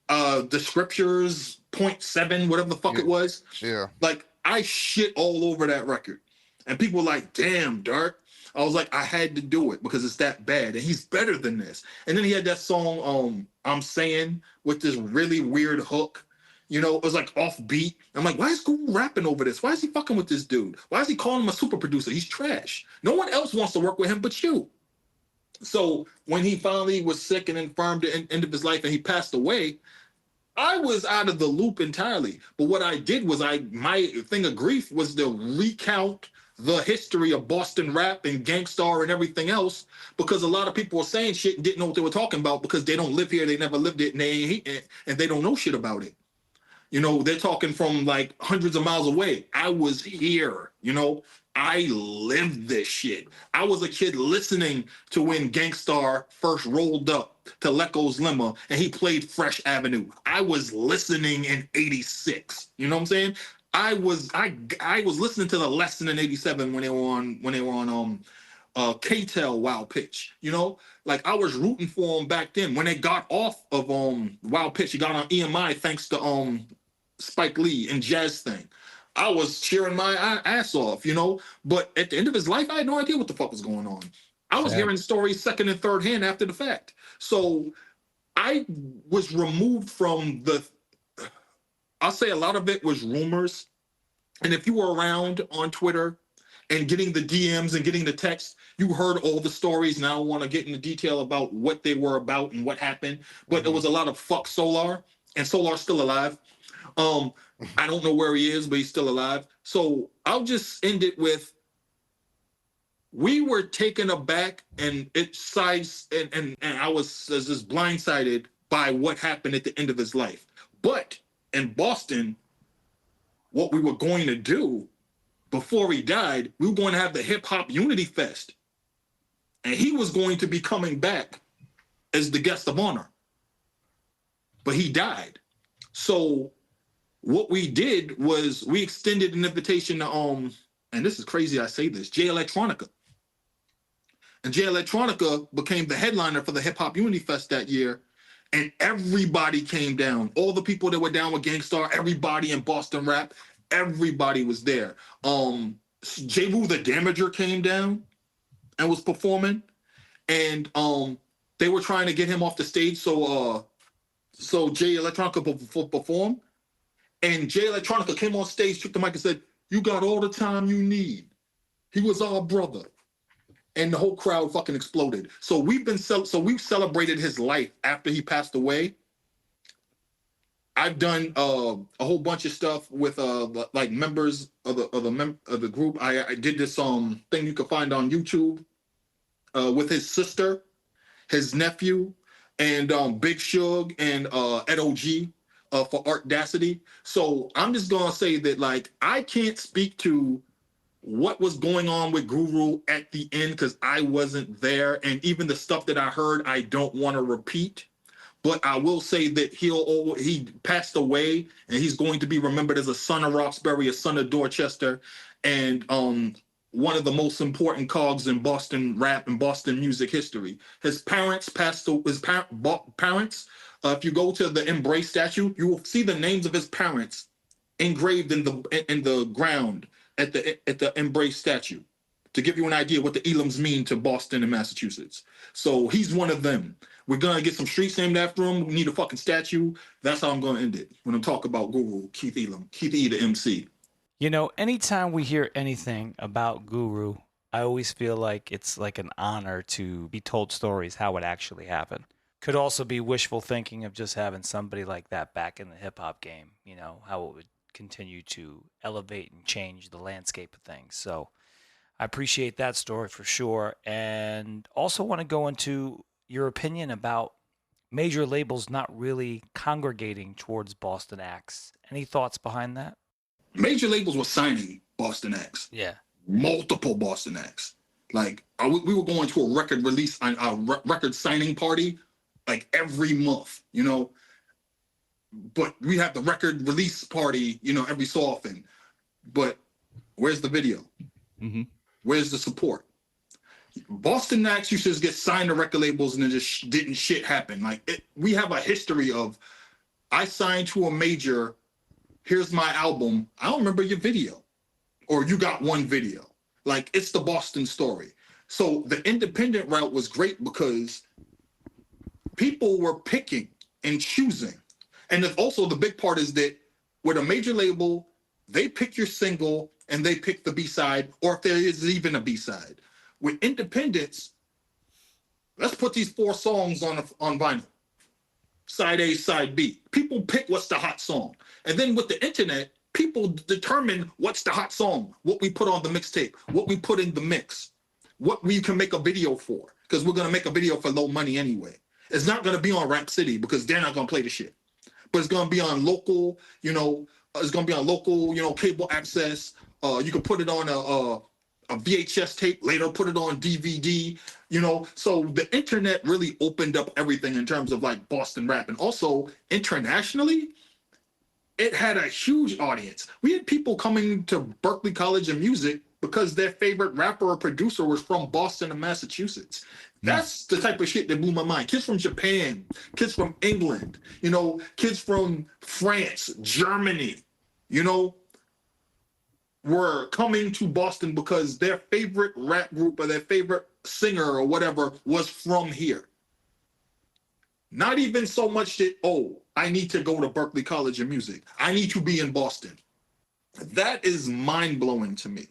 [SPEAKER 2] The Scriptures, 0.7, whatever the fuck it was.
[SPEAKER 1] Yeah.
[SPEAKER 2] Like, I shit all over that record. And people were like, damn, Dirt. I was like, I had to do it because it's that bad. And he's better than this. And then he had that song, I'm Saying, with this really weird hook. You know, it was like offbeat. I'm like, why is Google rapping over this? Why is he fucking with this dude? Why is he calling him a super producer? He's trash. No one else wants to work with him but you. So when he finally was sick and infirm to the end of his life and he passed away, I was out of the loop entirely. But what I did was my thing of grief was to recount the history of Boston rap and Gangstar and everything else, because a lot of people were saying shit and didn't know what they were talking about because they don't live here, they never lived it, and they don't know shit about it. You know, they're talking from like hundreds of miles away. I was here, you know. I lived this shit. I was a kid listening to when Gangstar first rolled up to Lecco's limo and he played Fresh Avenue. I was listening in '86. You know what I'm saying? I was listening to the Lesson in '87 when they were on K-Tel Wild Pitch. You know, like I was rooting for them back then. When they got off of Wild Pitch, he got on EMI thanks to Spike Lee and Jazz Thing. I was cheering my ass off, you know, but at the end of his life, I had no idea what the fuck was going on. I was hearing stories second and third hand after the fact. So I was removed from I'll say a lot of it was rumors. And if you were around on Twitter and getting the DMs and getting the text, you heard all the stories. And I don't want to get into detail about what they were about and what happened, but there was a lot of fuck Solar, and Solar's still alive. I don't know where he is, but he's still alive. So I'll just end it with, we were taken aback and and I was just blindsided by what happened at the end of his life. But in Boston, what we were going to do before he died, we were going to have the Hip Hop Unity Fest. And he was going to be coming back as the guest of honor. But he died. So what we did was we extended an invitation to, and this is crazy I say this, Jay Electronica. And Jay Electronica became the headliner for the Hip Hop Unity Fest that year. And everybody came down. All the people that were down with Gangstar, everybody in Boston rap, everybody was there. J. Wu the Damager came down and was performing. And they were trying to get him off the stage so Jay Electronica performed. And Jay Electronica came on stage, took the mic and said, "You got all the time you need. He was our brother." And the whole crowd fucking exploded. So we've celebrated his life after he passed away. I've done a whole bunch of stuff with like members of the group. I did this thing you could find on YouTube with his sister, his nephew, and Big Suge and Ed OG. For Artdacity. So I'm just gonna say that, like, I can't speak to what was going on with Guru at the end because I wasn't there, and even the stuff that I heard I don't want to repeat. But I will say that he passed away, and he's going to be remembered as a son of Roxbury, a son of Dorchester, and one of the most important cogs in Boston rap and Boston music history. His parents passed. His parents. If you go to the Embrace statue, you will see the names of his parents engraved in the ground at the Embrace statue, to give you an idea what the Elams mean to Boston and Massachusetts. So he's one of them. We're gonna get some streets named after him. We need a fucking statue. That's how I'm gonna end it when I'm talking about Guru, Keith Elam, Keith E, the MC.
[SPEAKER 3] You know, anytime we hear anything about Guru, I always feel like it's like an honor to be told stories how it actually happened. Could also be wishful thinking of just having somebody like that back in the hip hop game, you know, how it would continue to elevate and change the landscape of things. So I appreciate that story for sure. And also want to go into your opinion about major labels not really congregating towards Boston acts. Any thoughts behind that?
[SPEAKER 2] Major labels were signing Boston acts.
[SPEAKER 3] Yeah.
[SPEAKER 2] Multiple Boston acts. Like we were going to a record release, a record signing party, like every month, you know. But we have the record release party, you know, every so often. But where's the video?
[SPEAKER 4] Mm-hmm.
[SPEAKER 2] Where's the support? Boston acts used to just get signed to record labels and then just didn't shit happen. Like we have a history of, I signed to a major, here's my album, I don't remember your video. Or you got one video. Like, it's the Boston story. So the independent route was great because people were picking and choosing. And then also the big part is that with a major label, they pick your single and they pick the B-side, or if there is even a B-side. With independents, let's put these 4 songs on vinyl. Side A, side B. People pick what's the hot song. And then with the internet, people determine what's the hot song, what we put on the mixtape, what we put in the mix, what we can make a video for, because we're going to make a video for low money anyway. It's not going to be on Rap City because they're not going to play the shit. But it's going to be on local, you know, it's going to be on local, you know, cable access. You can put it on a VHS tape, later put it on DVD, you know. So the internet really opened up everything in terms of like Boston rap. And also internationally, it had a huge audience. We had people coming to Berklee College of Music because their favorite rapper or producer was from Boston and Massachusetts. That's the type of shit that blew my mind. Kids from Japan, kids from England, you know, kids from France, Germany, you know, were coming to Boston because their favorite rap group or their favorite singer or whatever was from here. Not even so much that, oh, I need to go to Berklee College of Music. I need to be in Boston. That is mind-blowing to me.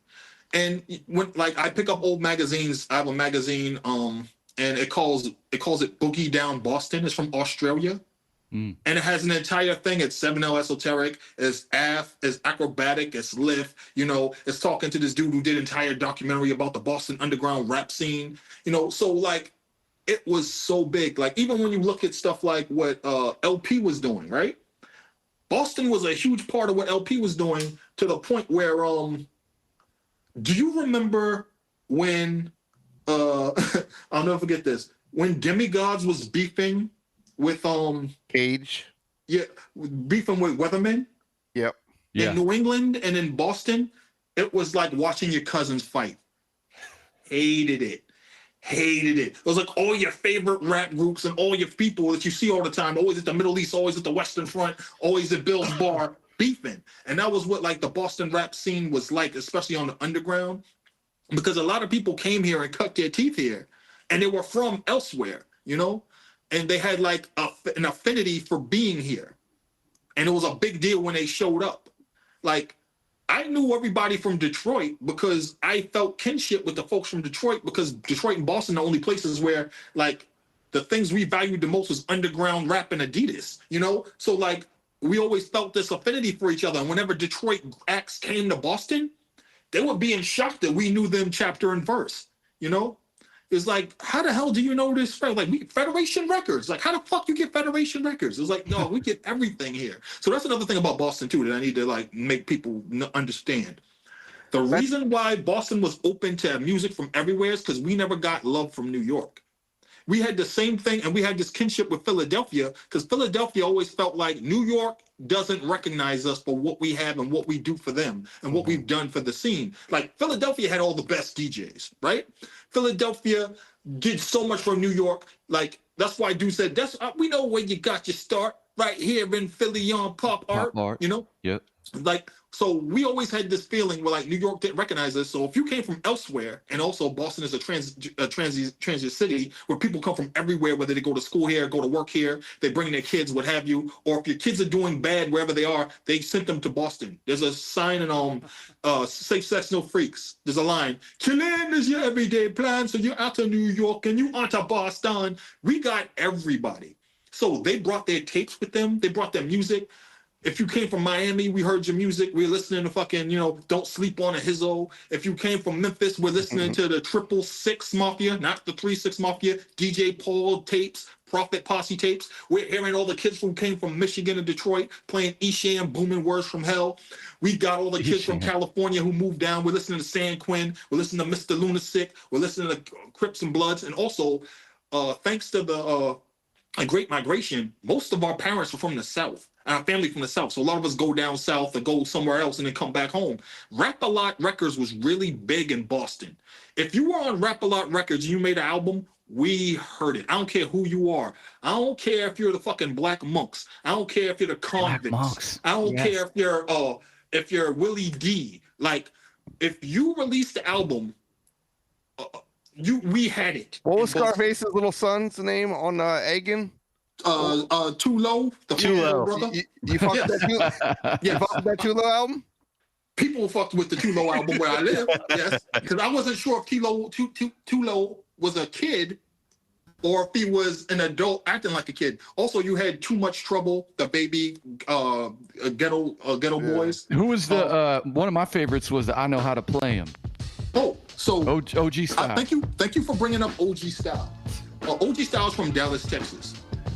[SPEAKER 2] And when like I pick up old magazines, I have a magazine, and it calls it Boogie Down Boston. It's from Australia. And it has an entire thing. It's 7L esoteric, it's it's acrobatic, it's lift, you know, it's talking to this dude who did an entire documentary about the Boston underground rap scene, you know, so like it was so big. Like even when you look at stuff like what LP was doing, right? Boston was a huge part of what LP was doing to the point where do you remember when I'll never forget this, when Demigods was beefing with
[SPEAKER 1] Cage.
[SPEAKER 2] Yeah, beefing with Weatherman.
[SPEAKER 1] Yep.
[SPEAKER 2] In New England and in Boston, it was like watching your cousins fight. Hated it. It was like all your favorite rap groups and all your people that you see all the time, always at the Middle East, always at the Western Front, always at Bill's Bar, beefing. And that was what like the Boston rap scene was like, especially on the underground, because a lot of people came here and cut their teeth here, and they were from elsewhere, you know? And they had like an affinity for being here. And it was a big deal when they showed up. Like, I knew everybody from Detroit because I felt kinship with the folks from Detroit, because Detroit and Boston are the only places where like the things we valued the most was underground rap and Adidas, you know? So like we always felt this affinity for each other. And whenever Detroit acts came to Boston, they were being shocked that we knew them chapter and verse, you know? It's like, how the hell do you know this? Like, Federation Records. Like, how the fuck you get Federation Records? It's like, no, we get everything here. So that's another thing about Boston, too, that I need to, like, make people understand. The reason why Boston was open to music from everywhere is because we never got love from New York. We had the same thing, and we had this kinship with Philadelphia, because Philadelphia always felt like New York doesn't recognize us for what we have and what we do for them and what we've done for the scene. Like, Philadelphia had all the best DJs, right? Philadelphia did so much for New York. Like, that's why dude said, we know where you got your start, right here in Philly on pop art, you know?
[SPEAKER 4] Yep.
[SPEAKER 2] Like, So we always had this feeling where like New York didn't recognize us. So if you came from elsewhere, and also Boston is a transit city where people come from everywhere, whether they go to school here, go to work here, they bring their kids, what have you, or if your kids are doing bad wherever they are, they sent them to Boston. There's a sign in Safe Sex No Freaks. There's a line: "Killing is your everyday plan, so you're out to New York and you aren't to Boston." We got everybody. So they brought their tapes with them. They brought their music. If you came from Miami, we heard your music. We're listening to fucking, Don't Sleep on a Hizzo. If you came from Memphis, we're listening to the 666 Mafia, not the 3-6 Mafia, DJ Paul tapes, Prophet Posse tapes. We're hearing all the kids who came from Michigan and Detroit playing Esham, Booming Words from Hell. We got all the kids from California who moved down. We're listening to San Quinn. We're listening to Mr. Lunatic. We're listening to Crips and Bloods. And also, thanks to the Great Migration, most of our parents were from the South. Our family from the South. So a lot of us go down south or go somewhere else and then come back home. Rap-A-Lot Records was really big in Boston. If you were on Rap-A-Lot Records and you made an album, we heard it. I don't care who you are. I don't care if you're the fucking Black Monks. I don't care if you're the Convicts. I don't care if you're Willie D. Like, if you released the album, we had it.
[SPEAKER 1] What was Scarface's little son's name on Egan?
[SPEAKER 2] Too Low.
[SPEAKER 5] Too Low.
[SPEAKER 2] Brother.
[SPEAKER 1] You fucked with that you fucked with that Too Low album?
[SPEAKER 2] People fucked with the Too Low album where I live. Yes, because I wasn't sure if Too Low was a kid or if he was an adult acting like a kid. Also, you had Too Much Trouble, the baby ghetto boys.
[SPEAKER 4] Who was the one of my favorites was the I Know How to Play Him.
[SPEAKER 2] Oh, so
[SPEAKER 4] OG Style.
[SPEAKER 2] Thank you for bringing up OG Style. OG Style is from Dallas, Texas.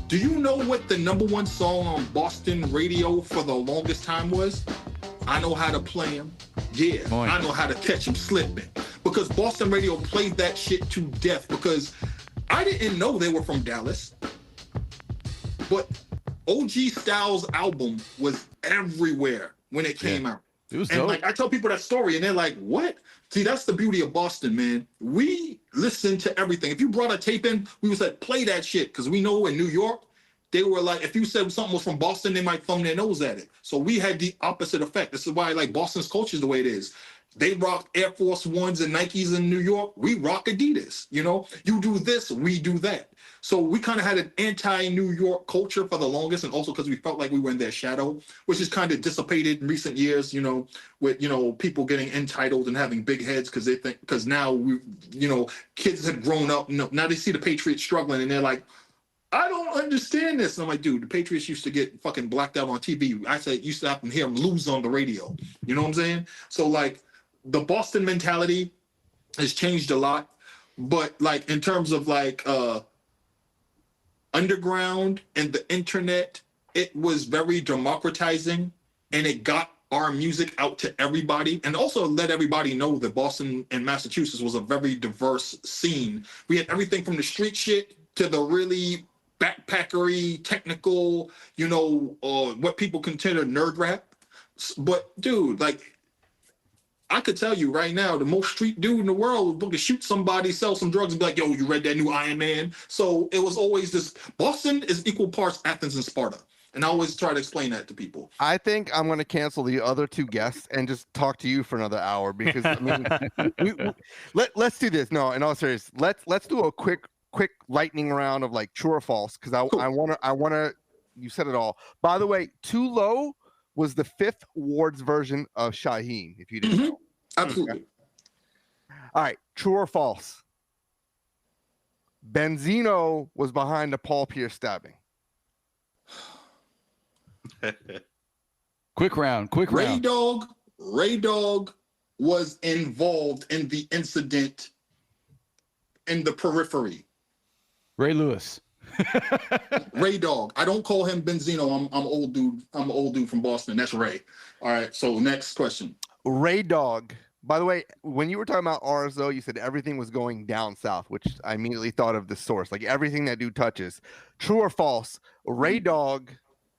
[SPEAKER 2] Do you know what the #1 song on Boston radio for the longest time was? I Know How to Play Him. Yeah, I know how to catch him slipping. Because Boston radio played that shit to death because I didn't know they were from Dallas. But OG Styles' album was everywhere when it came out.
[SPEAKER 4] It was
[SPEAKER 2] and
[SPEAKER 4] dope.
[SPEAKER 2] like I tell people that story and they're like, what? See, that's the beauty of Boston, man. We listen to everything. If you brought a tape in, we would say, play that shit. Because we know in New York, they were like, if you said something was from Boston, they might thumb their nose at it. So we had the opposite effect. This is why like Boston's culture is the way it is. They rock Air Force Ones and Nikes in New York. We rock Adidas. You do this, we do that. So we kind of had an anti-New York culture for the longest, and also because we felt like we were in their shadow, which is kind of dissipated in recent years, with, people getting entitled and having big heads because now kids have grown up. Now they see the Patriots struggling and they're like, I don't understand this. And I'm like, dude, the Patriots used to get fucking blacked out on TV. I said, used to have to hear them lose on the radio. You know what I'm saying? So like the Boston mentality has changed a lot, but like in terms of like, underground and the internet, it was very democratizing and it got our music out to everybody and also let everybody know that Boston and Massachusetts was a very diverse scene. We had everything from the street shit to the really backpackery, technical, what people consider nerd rap. But dude, like I could tell you right now, the most street dude in the world would shoot somebody, sell some drugs, and be like, yo, you read that new Iron Man? So it was always this, Boston is equal parts Athens and Sparta. And I always try to explain that to people.
[SPEAKER 1] I think I'm going to cancel the other two guests and just talk to you for another hour because, I mean, let's do this. No, in all seriousness, let's do a quick lightning round of like true or false because I want to, you said it all. By the way, Too Low was the 5th Ward's version of Shaheem, if you didn't know.
[SPEAKER 2] Absolutely.
[SPEAKER 1] Okay. All right, true or false? Benzino was behind the Paul Pierce stabbing.
[SPEAKER 4] Quick round.
[SPEAKER 2] Ray Dog was involved in the incident in the periphery.
[SPEAKER 4] Ray Lewis.
[SPEAKER 2] Ray Dog. I don't call him Benzino. I'm old dude. I'm an old dude from Boston. That's Ray. All right. So next question.
[SPEAKER 1] Ray Dog. By the way, when you were talking about ours, though, you said everything was going down south, which I immediately thought of the source. Like everything that dude touches. True or false? Ray Dog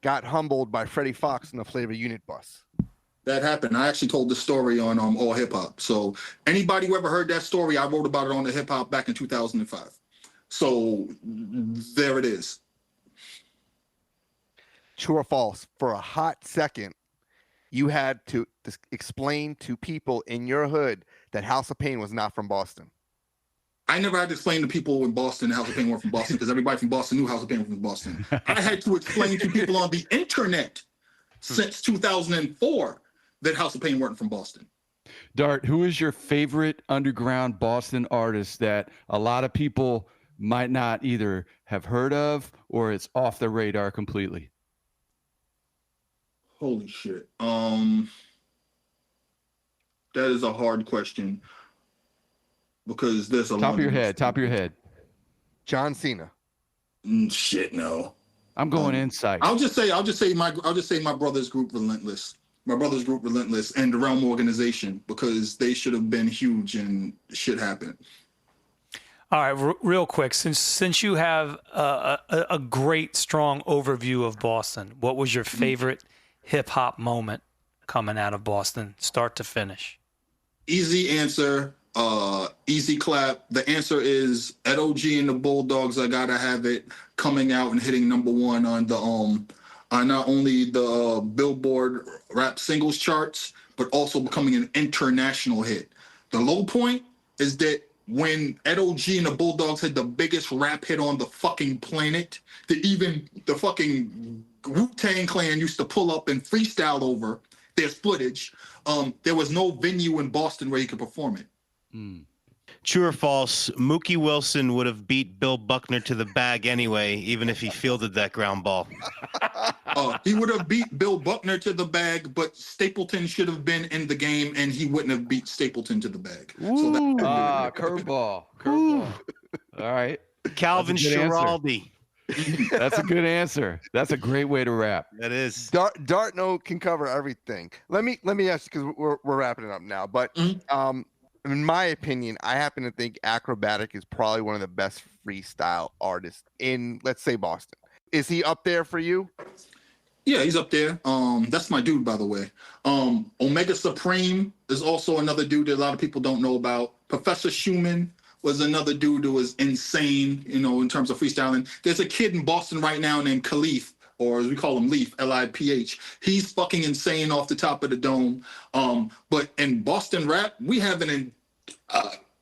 [SPEAKER 1] got humbled by Freddie Fox in the Flavor Unit bus.
[SPEAKER 2] That happened. I actually told the story on All Hip Hop. So anybody who ever heard that story, I wrote about it on the Hip Hop back in 2005. So there it is.
[SPEAKER 1] True or false? For a hot second, you had to explain to people in your hood that House of Pain was not from Boston.
[SPEAKER 2] I never had to explain to people in Boston that House of Pain weren't from Boston because everybody from Boston knew House of Pain was from Boston. I had to explain to people on the internet since 2004 that House of Pain weren't from Boston.
[SPEAKER 4] Dart, who is your favorite underground Boston artist that a lot of people might not either have heard of or it's off the radar completely?
[SPEAKER 2] Holy shit. That is a hard question because there's a
[SPEAKER 4] top of your head.
[SPEAKER 1] John Cena.
[SPEAKER 2] Shit, no.
[SPEAKER 4] I'm going Insight.
[SPEAKER 2] I'll just say my brother's group Relentless. My brother's group Relentless and the Realm Organization, because they should have been huge and shit happened.
[SPEAKER 3] All right, real quick, since you have a great strong overview of Boston, what was your favorite hip hop moment coming out of Boston, start to finish?
[SPEAKER 2] Easy answer, easy clap. The answer is Ed O.G. and the Bulldogs. I Gotta Have It coming out and hitting #1 on the on not only the Billboard rap singles charts, but also becoming an international hit. The low point is that when Ed O.G. and the Bulldogs had the biggest rap hit on the fucking planet, that even the fucking Wu-Tang Clan used to pull up and freestyle over their footage, there was no venue in Boston where you could perform it.
[SPEAKER 5] True or false, Mookie Wilson would have beat Bill Buckner to the bag anyway, even if he fielded that ground ball.
[SPEAKER 2] He would have beat Bill Buckner to the bag, but Stapleton should have been in the game, and he wouldn't have beat Stapleton to the bag.
[SPEAKER 4] Curveball. All right.
[SPEAKER 5] Calvin Schiraldi.
[SPEAKER 4] That's a good answer. That's a great way to rap.
[SPEAKER 5] That is.
[SPEAKER 1] Dart can cover everything. Let me ask you, because we're wrapping it up now, but in my opinion, I happen to think Acrobatic is probably one of the best freestyle artists in, let's say, Boston. Is he up there for you?
[SPEAKER 2] Yeah, he's up there. That's my dude, by the way. Omega Supreme is also another dude that a lot of people don't know about. Professor Schumann was another dude who was insane, in terms of freestyling. There's a kid in Boston right now named Khalif, or as we call him, Leaf, L-I-P-H. He's fucking insane off the top of the dome. But in Boston rap, we have an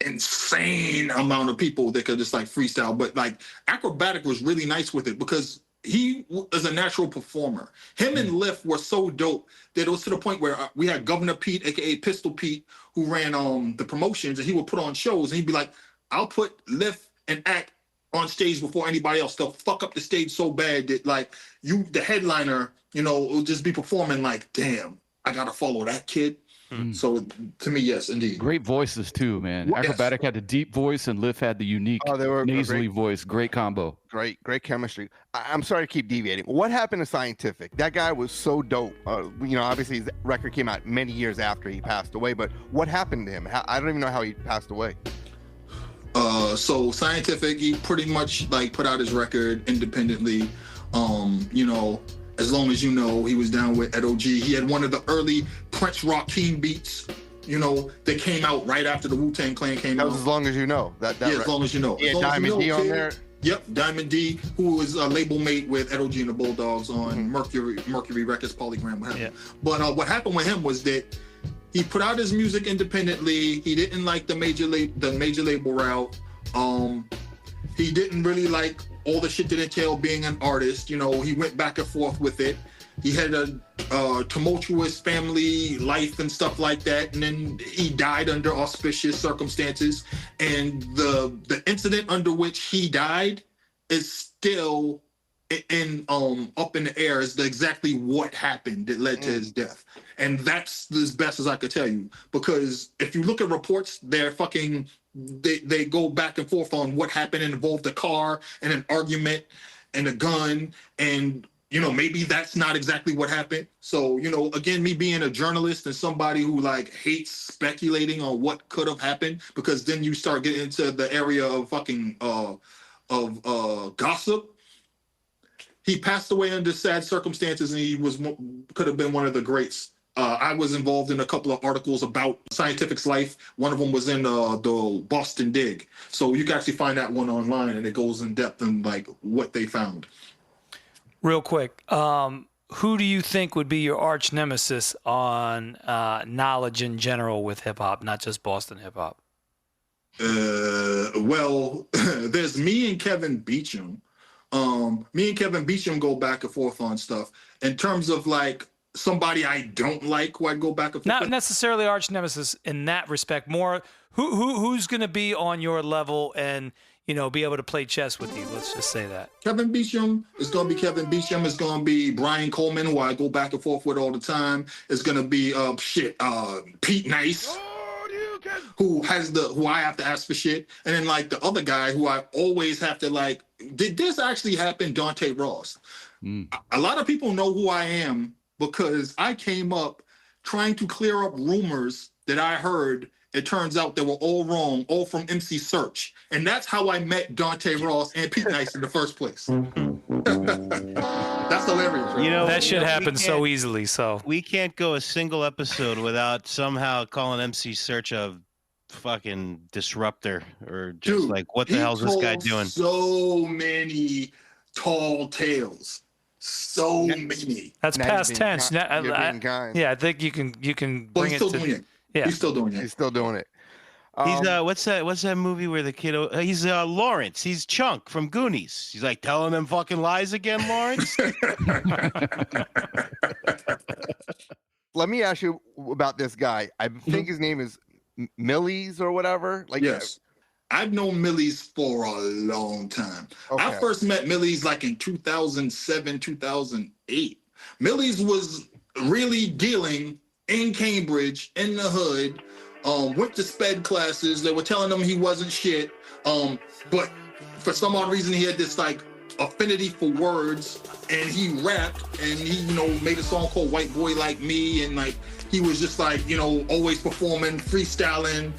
[SPEAKER 2] insane amount of people that could just like freestyle. But like Acrobatic was really nice with it because he is a natural performer. Him and Liff were so dope that it was to the point where we had Governor Pete, aka Pistol Pete, who ran the promotions, and he would put on shows, and he'd be like, I'll put Liff and Act on stage before anybody else. They'll fuck up the stage so bad that like you, the headliner, will just be performing like, damn, I gotta follow that kid. So to me, yes, indeed.
[SPEAKER 4] Great voices too, man.
[SPEAKER 2] Yes.
[SPEAKER 4] Acrobatic had the deep voice and Liff had the unique nasally voice. Great combo.
[SPEAKER 1] Great chemistry. I'm sorry to keep deviating. What happened to Scientific? That guy was so dope. Obviously his record came out many years after he passed away, but what happened to him? I don't even know how he passed away.
[SPEAKER 2] So Scientific, he pretty much like put out his record independently. As long as he was down with Ed O.G. He had one of the early Prince Rakeem beats, that came out right after the Wu-Tang Clan came out.
[SPEAKER 1] That was As Long As You Know.
[SPEAKER 2] As Long as you know.
[SPEAKER 1] Yeah, Diamond D on there.
[SPEAKER 2] Yep, Diamond D, who was a label mate with Ed O.G. and the Bulldogs on Mercury Records, Polygram, what have you. But what happened with him was that he put out his music independently. He didn't like the major label route. He didn't really like all the shit that entailed being an artist. He went back and forth with it. He had a tumultuous family life and stuff like that, and then he died under auspicious circumstances. And the incident under which he died is still up in the air as to exactly what happened that led to his death. And that's as best as I could tell you, because if you look at reports, they go back and forth on what happened and involved a car and an argument and a gun, and maybe that's not exactly what happened. So again, me being a journalist and somebody who like hates speculating on what could have happened, because then you start getting into the area of fucking gossip. He passed away under sad circumstances, and he could have been one of the greats. I was involved in a couple of articles about Scientific's life. One of them was in the Boston Dig. So you can actually find that one online, and it goes in depth in like what they found.
[SPEAKER 3] Real quick, who do you think would be your arch nemesis on knowledge in general with hip hop, not just Boston hip hop?
[SPEAKER 2] Well, there's me and Kevin Beecham. Me and Kevin Beecham go back and forth on stuff. In terms of like somebody I don't like, who I go back and forth.
[SPEAKER 3] Not necessarily arch nemesis in that respect. More who's going to be on your level and be able to play chess with you. Let's just say that.
[SPEAKER 2] Kevin Beecham is going to be Kevin Beecham. It's going to be Brian Coleman, who I go back and forth with all the time. It's going to be Pete Nice, who I have to ask for shit. And then like the other guy who I always have to like, did this actually happen? Dante Ross. A lot of people know who I am because I came up trying to clear up rumors that I heard. It turns out they were all wrong, all from MC Search. And that's how I met Dante Ross and Pete Nice in the first place. That's hilarious, right?
[SPEAKER 3] That should happen so easily. So
[SPEAKER 5] we can't go a single episode without somehow calling MC Search a fucking disruptor or just like, what the hell's this guy doing?
[SPEAKER 2] So many tall tales. So many.
[SPEAKER 3] That's past tense. I think you can bring it to. Yeah.
[SPEAKER 2] He's still doing it.
[SPEAKER 1] He's still doing it.
[SPEAKER 5] He's what's that movie where the kid he's Lawrence. He's Chunk from Goonies. He's like telling them fucking lies again, Lawrence.
[SPEAKER 1] Let me ask you about this guy. I think his name is Millies or whatever. Like
[SPEAKER 2] yes. I've known Millies for a long time.
[SPEAKER 1] Okay.
[SPEAKER 2] I first met Millies like in 2007, 2008. Millies was really dealing in Cambridge, in the hood, went to sped classes. They were telling him he wasn't shit. But for some odd reason, he had this like affinity for words, and he rapped, and he, made a song called White Boy Like Me, and like he was just like, always performing, freestyling,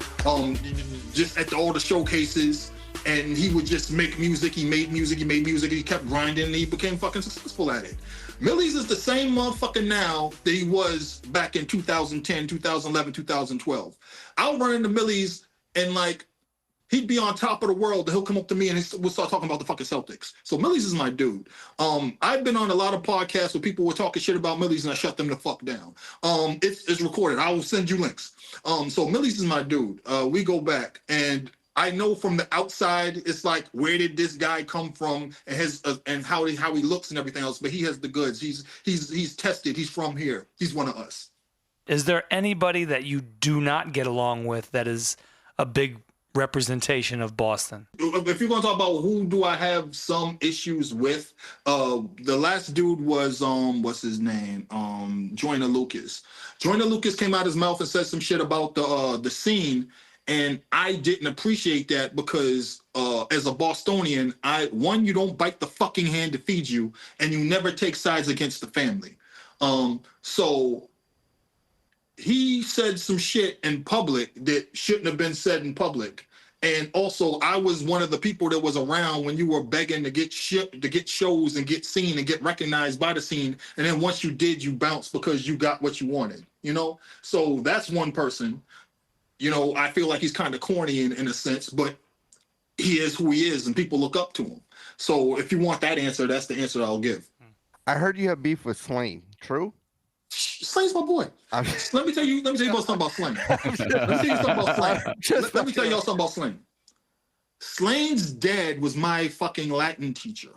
[SPEAKER 2] just at all the showcases. And he would just make music. He made music. He kept grinding, and he became fucking successful at it. Millies is the same motherfucker now that he was back in 2010, 2011, 2012. I'll run into Millies and like he'd be on top of the world and he'll come up to me and we'll start talking about the fucking Celtics. So Millies is my dude. I've been on a lot of podcasts where people were talking shit about Millies and I shut them the fuck down. It's recorded. I will send you links. So Millies is my dude. We go back, and I know from the outside, it's like, where did this guy come from, and his and how he looks and everything else. But he has the goods. He's tested. He's from here. He's one of us.
[SPEAKER 3] Is there anybody that you do not get along with that is a big representation of Boston?
[SPEAKER 2] If you're gonna talk about who do I have some issues with, the last dude was what's his name? Joyner Lucas. Joyner Lucas came out his mouth and said some shit about the scene. And I didn't appreciate that because as a Bostonian, you don't bite the fucking hand to feed you, and you never take sides against the family. So he said some shit in public that shouldn't have been said in public. And also, I was one of the people that was around when you were begging to get shows and get seen and get recognized by the scene. And then once you did, you bounced because you got what you wanted, So that's one person. I feel like he's kind of corny in a sense, but he is who he is, and people look up to him. So if you want that answer, that's the answer I'll give.
[SPEAKER 1] I heard you have beef with Slain. True?
[SPEAKER 2] Slane's my boy. Let me tell you about something about Slane. Let me tell y'all something about Slane. Slane's dad was my fucking Latin teacher.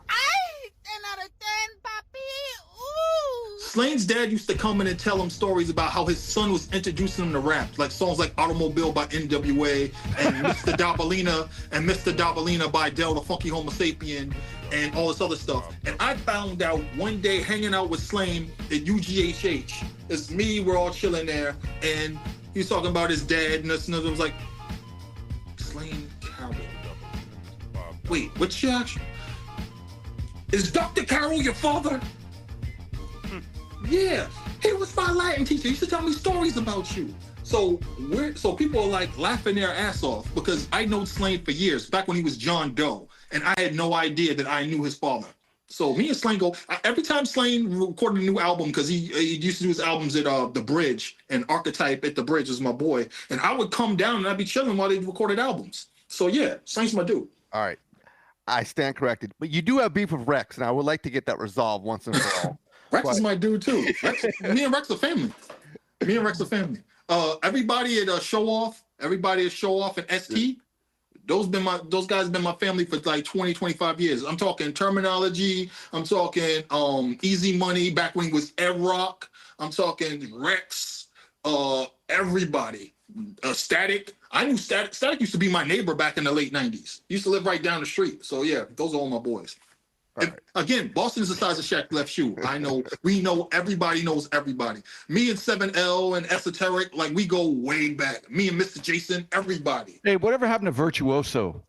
[SPEAKER 2] Slane's dad used to come in and tell him stories about how his son was introducing him to rap, like songs like Automobile by NWA and Mr. Dabalina by Del the Funky Homo Sapien and all this other stuff. And I found out one day hanging out with Slane at UGHH. It's me, we're all chilling there, and he's talking about his dad, and this and that. I was like, Slane Carroll. Wait, what's your action? Is Dr. Carroll your father? Yeah, he was my Latin teacher. He used to tell me stories about you. So people are like laughing their ass off because I know Slane for years, back when he was John Doe, and I had no idea that I knew his father. So me and Slane go, every time Slane recorded a new album, because he used to do his albums at The Bridge, and Archetype at The Bridge was my boy, and I would come down and I'd be chilling while they recorded albums. So yeah, Slane's my dude.
[SPEAKER 1] All right, I stand corrected. But you do have beef with Rex, and I would like to get that resolved once and for all.
[SPEAKER 2] Rex is my dude too. Me and Rex are family. Everybody at Show Off and ST. Those guys been my family for like 20, 25 years. I'm talking Terminology. I'm talking Easy Money back when he was Ed Rock. I'm talking Rex. Everybody. Static. I knew Static. Static used to be my neighbor back in the late 90s. He used to live right down the street. So yeah, those are all my boys. Right. Again, Boston is the size of Shaq's left shoe. I know, we know, everybody knows everybody. Me and 7L and Esoteric, like we go way back. Me and Mr. Jason, everybody.
[SPEAKER 4] Hey, whatever happened to Virtuoso?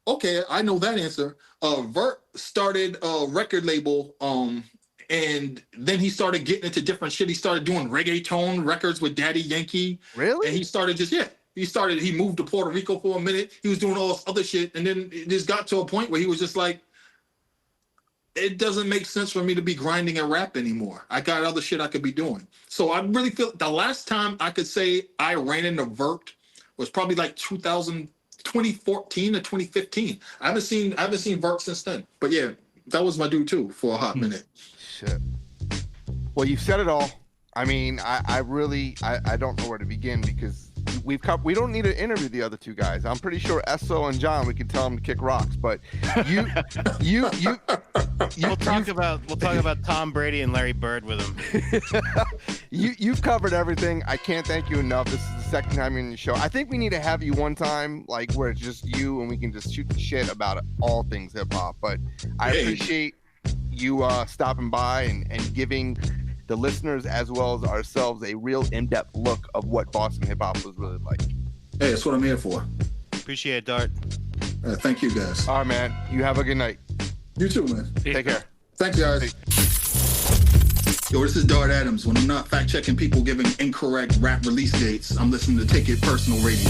[SPEAKER 2] Okay, I know that answer. Vert started a record label, and then he started getting into different shit. He started doing reggaeton records with Daddy Yankee.
[SPEAKER 1] Really?
[SPEAKER 2] And he started he moved to Puerto Rico for a minute. He was doing all this other shit, and then it just got to a point where he was just like, it doesn't make sense for me to be grinding and rap anymore. I got other shit I could be doing. So I really feel the last time I could say I ran into Vert was probably like 2014 to 2015. I haven't seen Vert since then. But yeah, that was my dude too for a hot minute.
[SPEAKER 1] Shit. Well, you've said it all. I mean, I really don't know where to begin because we don't need to interview the other two guys. I'm pretty sure Esso and John, we can tell them to kick rocks, but you
[SPEAKER 5] we'll talk about Tom Brady and Larry Bird with him.
[SPEAKER 1] You've covered everything. I can't thank you enough. This is the second time you're in the show. I think we need to have you one time, like where it's just you and we can just shoot the shit about all things hip hop. But I appreciate you stopping by and giving the listeners as well as ourselves a real in-depth look of what Boston hip hop was really like.
[SPEAKER 2] Hey, that's what I'm here for.
[SPEAKER 5] Appreciate it, Dart.
[SPEAKER 2] Thank you, guys.
[SPEAKER 1] All right, man. You have a good night.
[SPEAKER 2] You too, man.
[SPEAKER 1] Take care.
[SPEAKER 2] Thanks, guys. Yo, this is Dart Adams. When I'm not fact-checking people giving incorrect rap release dates, I'm listening to Take It Personal Radio.